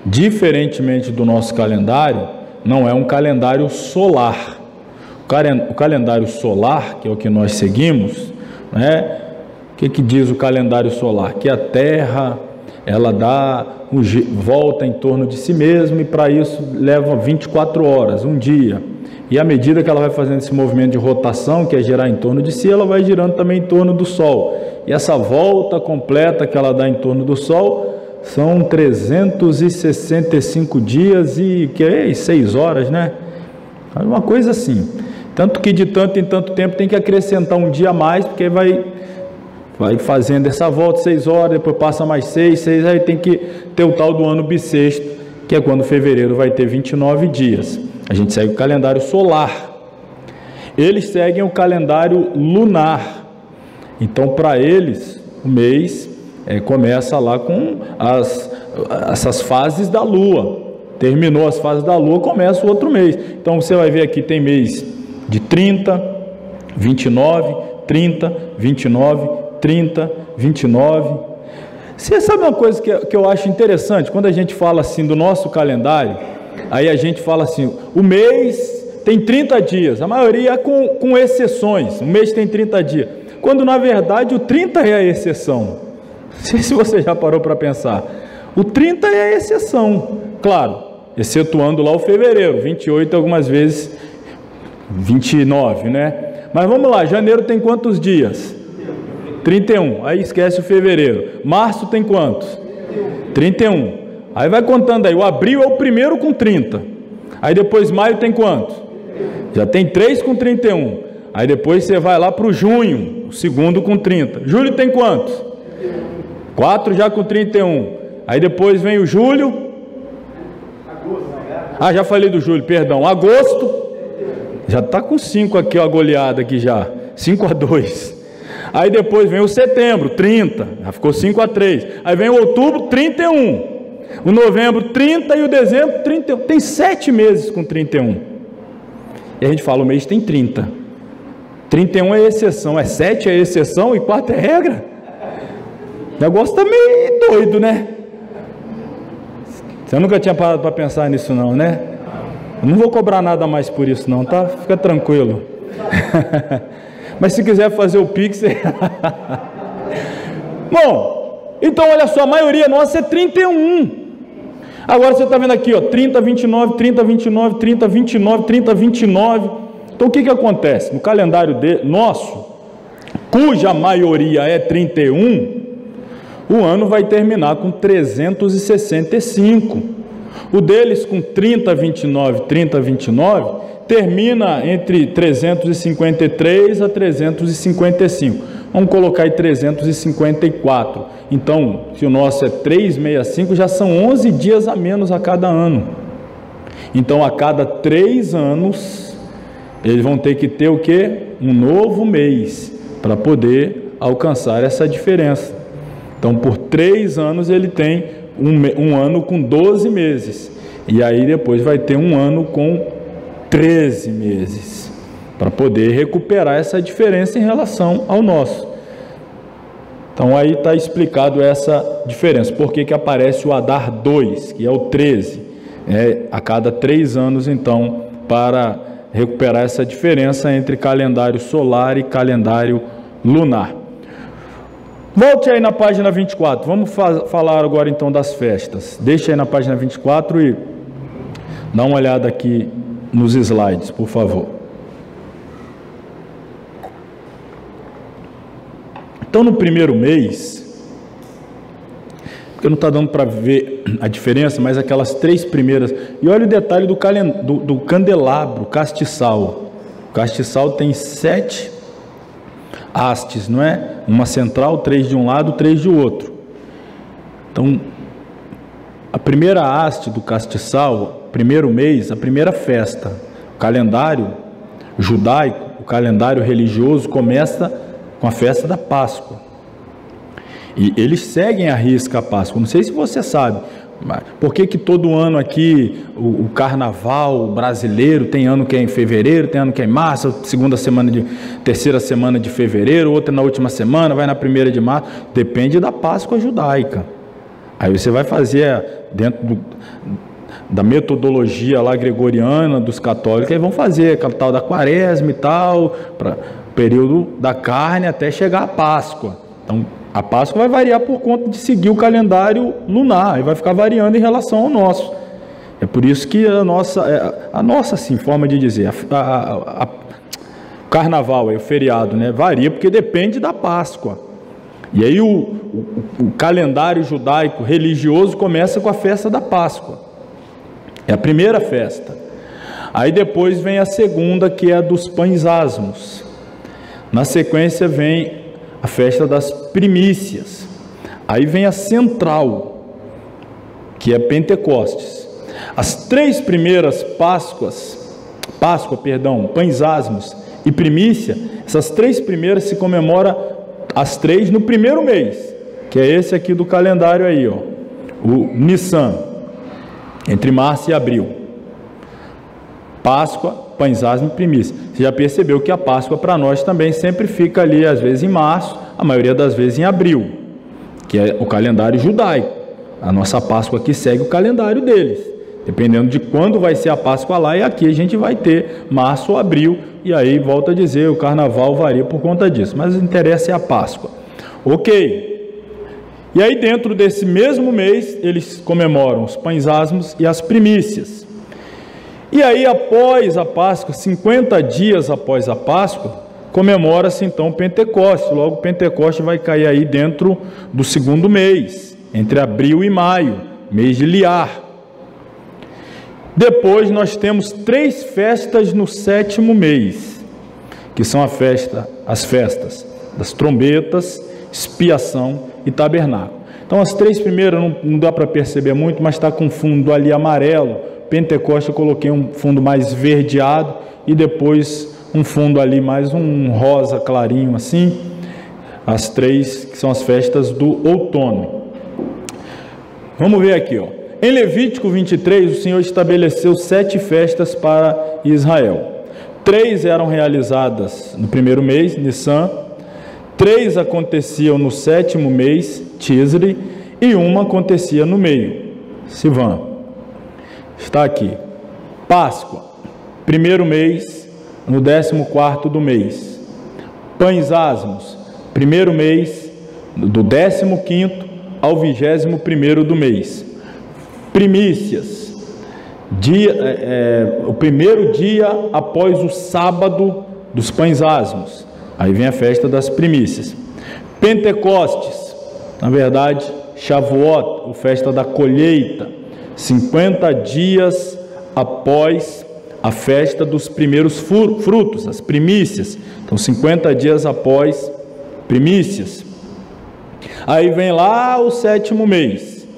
diferentemente do nosso calendário, não é um calendário solar. O calendário solar, que é o que nós seguimos, né? O que diz o calendário solar? Que a Terra, ela volta em torno de si mesma e para isso leva 24 horas, um dia. E à medida que ela vai fazendo esse movimento de rotação, que é girar em torno de si, ela vai girando também em torno do Sol. E essa volta completa que ela dá em torno do Sol são 365 dias e 6 horas, né? Uma coisa assim. Tanto que de tanto em tanto tempo tem que acrescentar um dia a mais, porque vai fazendo essa volta 6 horas, depois passa mais 6, aí tem que ter o tal do ano bissexto, que é quando fevereiro vai ter 29 dias. A gente segue o calendário solar. Eles seguem o calendário lunar. Então, para eles, o mês começa lá com essas fases da Lua. Terminou as fases da Lua, começa o outro mês. Então, você vai ver aqui, tem mês de 30, 29, 30, 29, 30, 29. Você sabe uma coisa que eu acho interessante? Quando a gente fala assim do nosso calendário, aí a gente fala assim, o mês tem 30 dias, a maioria com exceções, o mês tem 30 dias, quando na verdade o 30 é a exceção. Não sei se você já parou para pensar, o 30 é a exceção, claro, excetuando lá o fevereiro, 28 algumas vezes, 29, né? Mas vamos lá, janeiro tem quantos dias? 31, aí esquece o fevereiro. Março tem quantos? 31. Aí vai contando aí, o abril é o primeiro com 30. Aí depois maio tem quantos? Já tem 3 com 31. Aí depois você vai lá para o junho, o segundo com 30. Julho tem quantos? 4 já com 31. Aí depois vem o julho. Ah, já falei do julho, perdão. Agosto. Já está com 5 aqui, ó, a goleada aqui já. 5-2. Aí depois vem o setembro, 30. Já ficou 5-3. Aí vem o outubro, 31. O novembro, 30. E o dezembro, 31. Tem 7 meses com 31. E a gente fala, o mês tem 30. 31 é exceção. É 7 é exceção e 4 é regra. O negócio está meio doido, né? Você nunca tinha parado para pensar nisso não, né? Eu não vou cobrar nada mais por isso não, tá? Fica tranquilo. Mas se quiser fazer o Pix... Bom, então olha só, a maioria nossa é 31. Agora você está vendo aqui, ó, 30, 29, 30, 29, 30, 29, 30, 29. Então o que acontece? No calendário nosso, cuja maioria é 31, o ano vai terminar com 365. O deles com 30, 29, 30, 29, termina entre 353 a 355. Vamos colocar aí 354. Então, se o nosso é 365, já são 11 dias a menos a cada ano. Então, a cada 3 anos, eles vão ter que ter o quê? Um novo mês, para poder alcançar essa diferença. Então, por 3 anos, ele tem um ano com 12 meses. E aí, depois vai ter um ano com 13 meses. Para poder recuperar essa diferença em relação ao nosso. Então, aí está explicado essa diferença. Por que aparece o Adar 2, que é o 13? A cada 3 anos, então, para recuperar essa diferença entre calendário solar e calendário lunar. Volte aí na página 24, vamos falar agora então das festas. Deixa aí na página 24 e dá uma olhada aqui nos slides, por favor. Então no primeiro mês, porque não está dando para ver a diferença, mas aquelas 3 primeiras, e olha o detalhe do candelabro, castiçal. O castiçal tem 7 hastes, não é? Uma central, 3 de um lado, 3 de outro. Então, a primeira haste do castiçal, primeiro mês, a primeira festa, o calendário judaico, o calendário religioso começa com a festa da Páscoa. E eles seguem à risca a Páscoa. Não sei se você sabe, por que todo ano aqui o carnaval brasileiro tem ano que é em fevereiro, tem ano que é em março, terceira semana de fevereiro, outra na última semana, vai na primeira de março, depende da Páscoa judaica. Aí você vai fazer dentro da metodologia lá gregoriana dos católicos, aí vão fazer aquela tal da quaresma e tal, para período da carne até chegar a Páscoa. Então a Páscoa vai variar por conta de seguir o calendário lunar, e vai ficar variando em relação ao nosso. É por isso que a nossa assim, forma de dizer, o carnaval, o feriado, né, varia porque depende da Páscoa. E aí o calendário judaico religioso começa com a festa da Páscoa. É a primeira festa. Aí depois vem a segunda, que é a dos pães asmos. Na sequência vem a festa das primícias. Aí vem a central, que é Pentecostes. As 3 primeiras Páscoa, pães asmos e primícia, essas 3 primeiras se comemora as 3 no primeiro mês, que é esse aqui do calendário aí, ó, o Nissan, entre março e abril. Páscoa, pães asmos e primícia. Você já percebeu que a Páscoa para nós também sempre fica ali, às vezes em março, a maioria das vezes em abril, que é o calendário judaico. A nossa Páscoa aqui segue o calendário deles, dependendo de quando vai ser a Páscoa lá, e aqui a gente vai ter março ou abril, e aí volta a dizer, o carnaval varia por conta disso, mas o interesse é a Páscoa. Ok, E aí dentro desse mesmo mês, eles comemoram os pães asmos e as primícias. E aí após a Páscoa, 50 dias após a Páscoa, comemora-se então o Pentecostes. Logo Pentecostes vai cair aí dentro do segundo mês, entre abril e maio, mês de Liar. Depois nós temos 3 festas no 7º mês, que são as festas das trombetas, expiação e tabernáculo. Então as 3 primeiras não dá para perceber muito, mas está com fundo ali amarelo. Pentecoste eu coloquei um fundo mais verdeado e depois um fundo ali mais um rosa clarinho assim. As 3 que são as festas do outono. Vamos ver aqui, ó. Em Levítico 23, o Senhor estabeleceu 7 festas para Israel. 3 eram realizadas no primeiro mês, Nissan. 3 aconteciam no 7º mês, Tisri, e 1 acontecia no meio, Sivan. Está aqui. Páscoa, primeiro mês, no 14º do mês. Pães asmos, primeiro mês, do 15º ao 21º do mês. Primícias, o primeiro dia após o sábado dos pães asmos. Aí vem a festa das primícias. Pentecostes, na verdade, Shavuot, a festa da colheita, 50 dias após a festa dos primeiros frutos, as primícias. Então, 50 dias após primícias. Aí vem lá o 7º mês.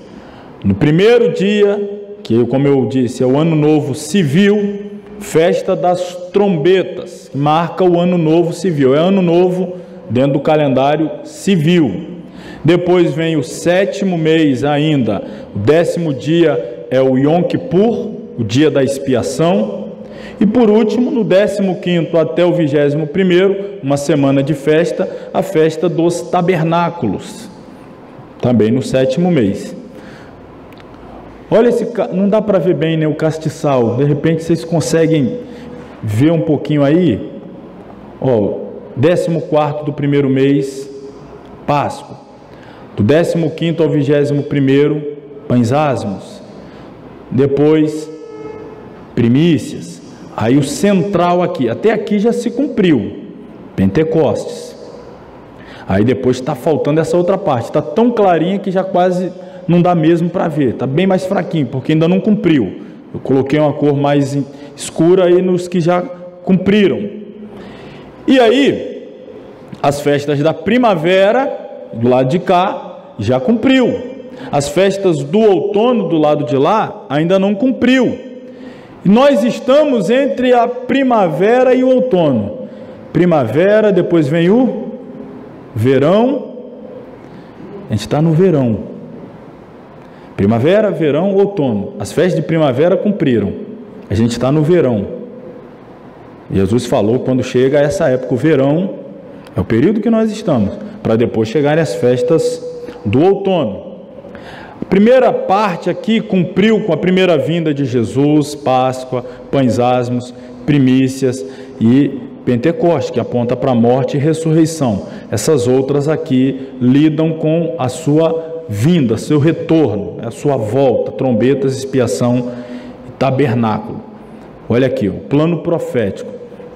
No primeiro dia, que como eu disse, é o Ano Novo Civil, festa das trombetas, que marca o Ano Novo Civil. É Ano Novo dentro do calendário civil. Depois vem o 7º mês ainda, o 10º dia é o Yom Kippur, o dia da expiação. E por último, no 15º até o 21º, uma semana de festa, a festa dos tabernáculos, também no 7º mês. Olha, não dá para ver bem, né, o castiçal. De repente vocês conseguem ver um pouquinho aí. Ó, 14º do primeiro mês, Páscoa. Do 15º ao 21º, pães asmos. Depois, primícias. Aí o central aqui, até aqui já se cumpriu, Pentecostes. Aí depois está faltando essa outra parte. Está tão clarinha que já quase não dá mesmo para ver, está bem mais fraquinho, porque ainda não cumpriu. Eu coloquei uma cor mais escura aí nos que já cumpriram. E aí, as festas da primavera, do lado de cá, já cumpriu. As festas do outono, do lado de lá, ainda não cumpriu. E nós estamos entre a primavera e o outono. Primavera, depois vem o verão. A gente está no verão. Primavera, verão, outono. As festas de primavera cumpriram. A gente está no verão. Jesus falou quando chega essa época, o verão é o período que nós estamos, para depois chegarem as festas do outono. A primeira parte aqui cumpriu com a primeira vinda de Jesus, Páscoa, pães asmos, primícias e Pentecostes, que aponta para a morte e ressurreição. Essas outras aqui lidam com a sua vinda, seu retorno, a sua volta, trombetas, expiação e tabernáculo. Olha aqui, o plano profético.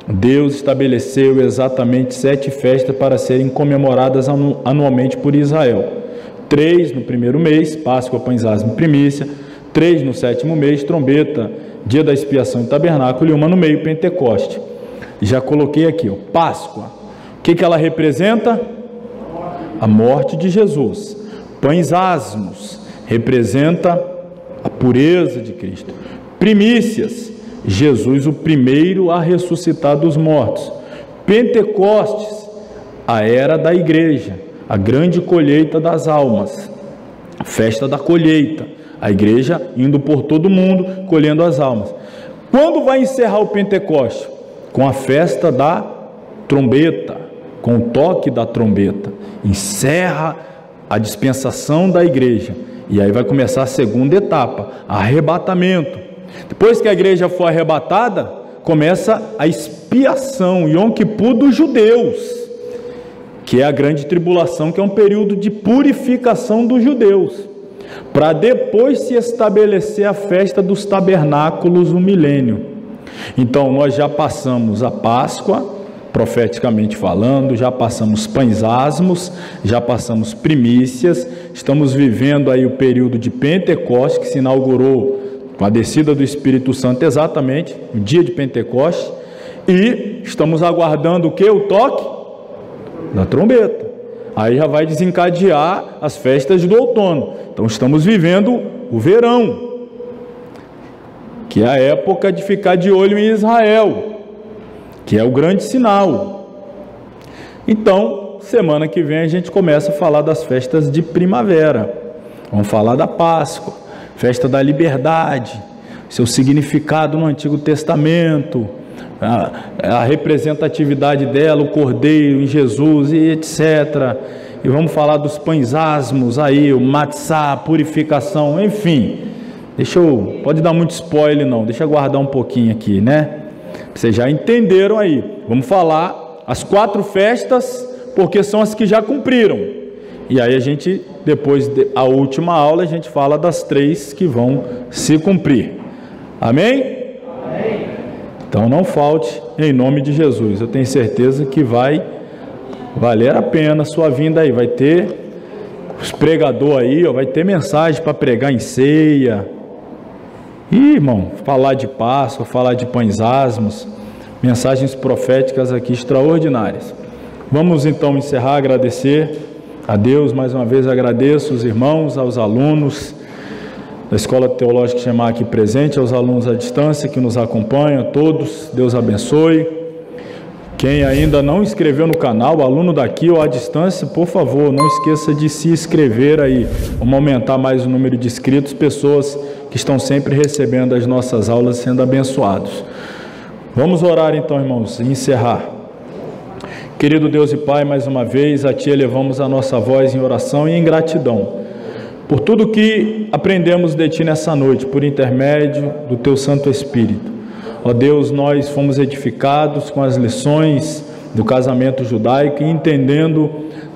Deus estabeleceu exatamente 7 festas para serem comemoradas anualmente por Israel. 3 no primeiro mês, Páscoa, pães asmos, primícia. 3 no 7º mês, trombeta, dia da expiação e tabernáculo. E 1 no meio, Pentecoste. Já coloquei aqui, ó, Páscoa. O que ela representa? A morte de Jesus. Pães asmos representa a pureza de Cristo. Primícias, Jesus o primeiro a ressuscitar dos mortos. Pentecostes, a era da igreja, a grande colheita das almas, a festa da colheita, a igreja indo por todo mundo colhendo as almas. Quando vai encerrar o Pentecostes? Com a festa da trombeta, com o toque da trombeta. Encerra a dispensação da igreja, e aí vai começar a segunda etapa, arrebatamento. Depois que a igreja for arrebatada, começa a expiação, Yom Kippur dos judeus. que é a grande tribulação, que é um período de purificação dos judeus, para depois se estabelecer a festa dos tabernáculos no milênio. Então nós já passamos a Páscoa, profeticamente falando, já passamos pães asmos, já passamos primícias, estamos vivendo aí o período de Pentecostes, que se inaugurou com a descida do Espírito Santo exatamente no dia de Pentecostes, e estamos aguardando o que? O toque da trombeta. Aí já vai desencadear as festas do outono. Então estamos vivendo o verão, que é a época de ficar de olho em Israel, que é o grande sinal. Então, semana que vem a gente começa a falar das festas de primavera. Vamos falar da Páscoa, festa da liberdade, seu significado no Antigo Testamento, a representatividade dela, o Cordeiro em Jesus e etc. E vamos falar dos pães asmos aí, o matzá, purificação, enfim. Pode dar muito spoiler não, deixa eu guardar um pouquinho aqui, né? Vocês já entenderam aí. Vamos falar as 4 festas, porque são as que já cumpriram. E aí a gente, depois da última aula, a gente fala das 3 que vão se cumprir. Amém? Amém. Então não falte, em nome de Jesus. Eu tenho certeza que vai valer a pena a sua vinda aí. Vai ter os pregadores aí, vai ter mensagem para pregar em ceia. E, irmão, falar de Páscoa, falar de pães asmos, mensagens proféticas aqui extraordinárias. Vamos então encerrar, agradecer a Deus, mais uma vez agradeço os irmãos, aos alunos da Escola Teológica Shema aqui presente, aos alunos à distância que nos acompanham, a todos, Deus abençoe. Quem ainda não inscreveu no canal, aluno daqui ou à distância, por favor, não esqueça de se inscrever aí. Vamos aumentar mais o número de inscritos, pessoas que estão sempre recebendo as nossas aulas, sendo abençoados. Vamos orar então, irmãos, e encerrar. Querido Deus e Pai, mais uma vez a Ti elevamos a nossa voz em oração e em gratidão por tudo que aprendemos de Ti nessa noite, por intermédio do Teu Santo Espírito. Ó Deus, nós fomos edificados com as lições do casamento judaico e entendendo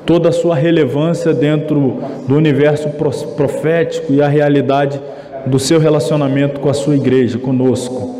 toda a sua relevância dentro do universo profético e a realidade do seu relacionamento com a sua igreja, conosco.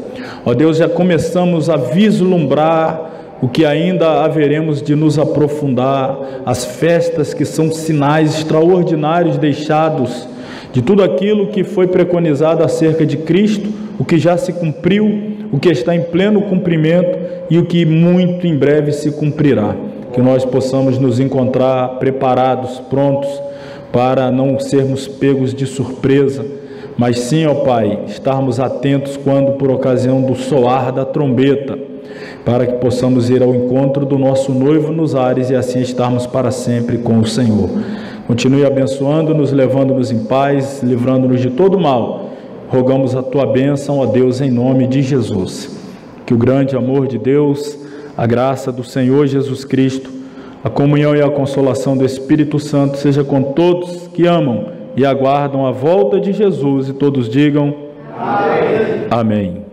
Ó Deus, já começamos a vislumbrar o que ainda haveremos de nos aprofundar, as festas que são sinais extraordinários deixados de tudo aquilo que foi preconizado acerca de Cristo, o que já se cumpriu, o que está em pleno cumprimento e o que muito em breve se cumprirá. Que nós possamos nos encontrar preparados, prontos, para não sermos pegos de surpresa, mas sim, ó Pai, estarmos atentos quando por ocasião do soar da trombeta, para que possamos ir ao encontro do nosso noivo nos ares e assim estarmos para sempre com o Senhor. Continue abençoando-nos, levando-nos em paz, livrando-nos de todo mal. Rogamos a Tua bênção, ó Deus, em nome de Jesus. Que o grande amor de Deus, a graça do Senhor Jesus Cristo, a comunhão e a consolação do Espírito Santo seja com todos que amam e aguardam a volta de Jesus, e todos digam amém. Amém.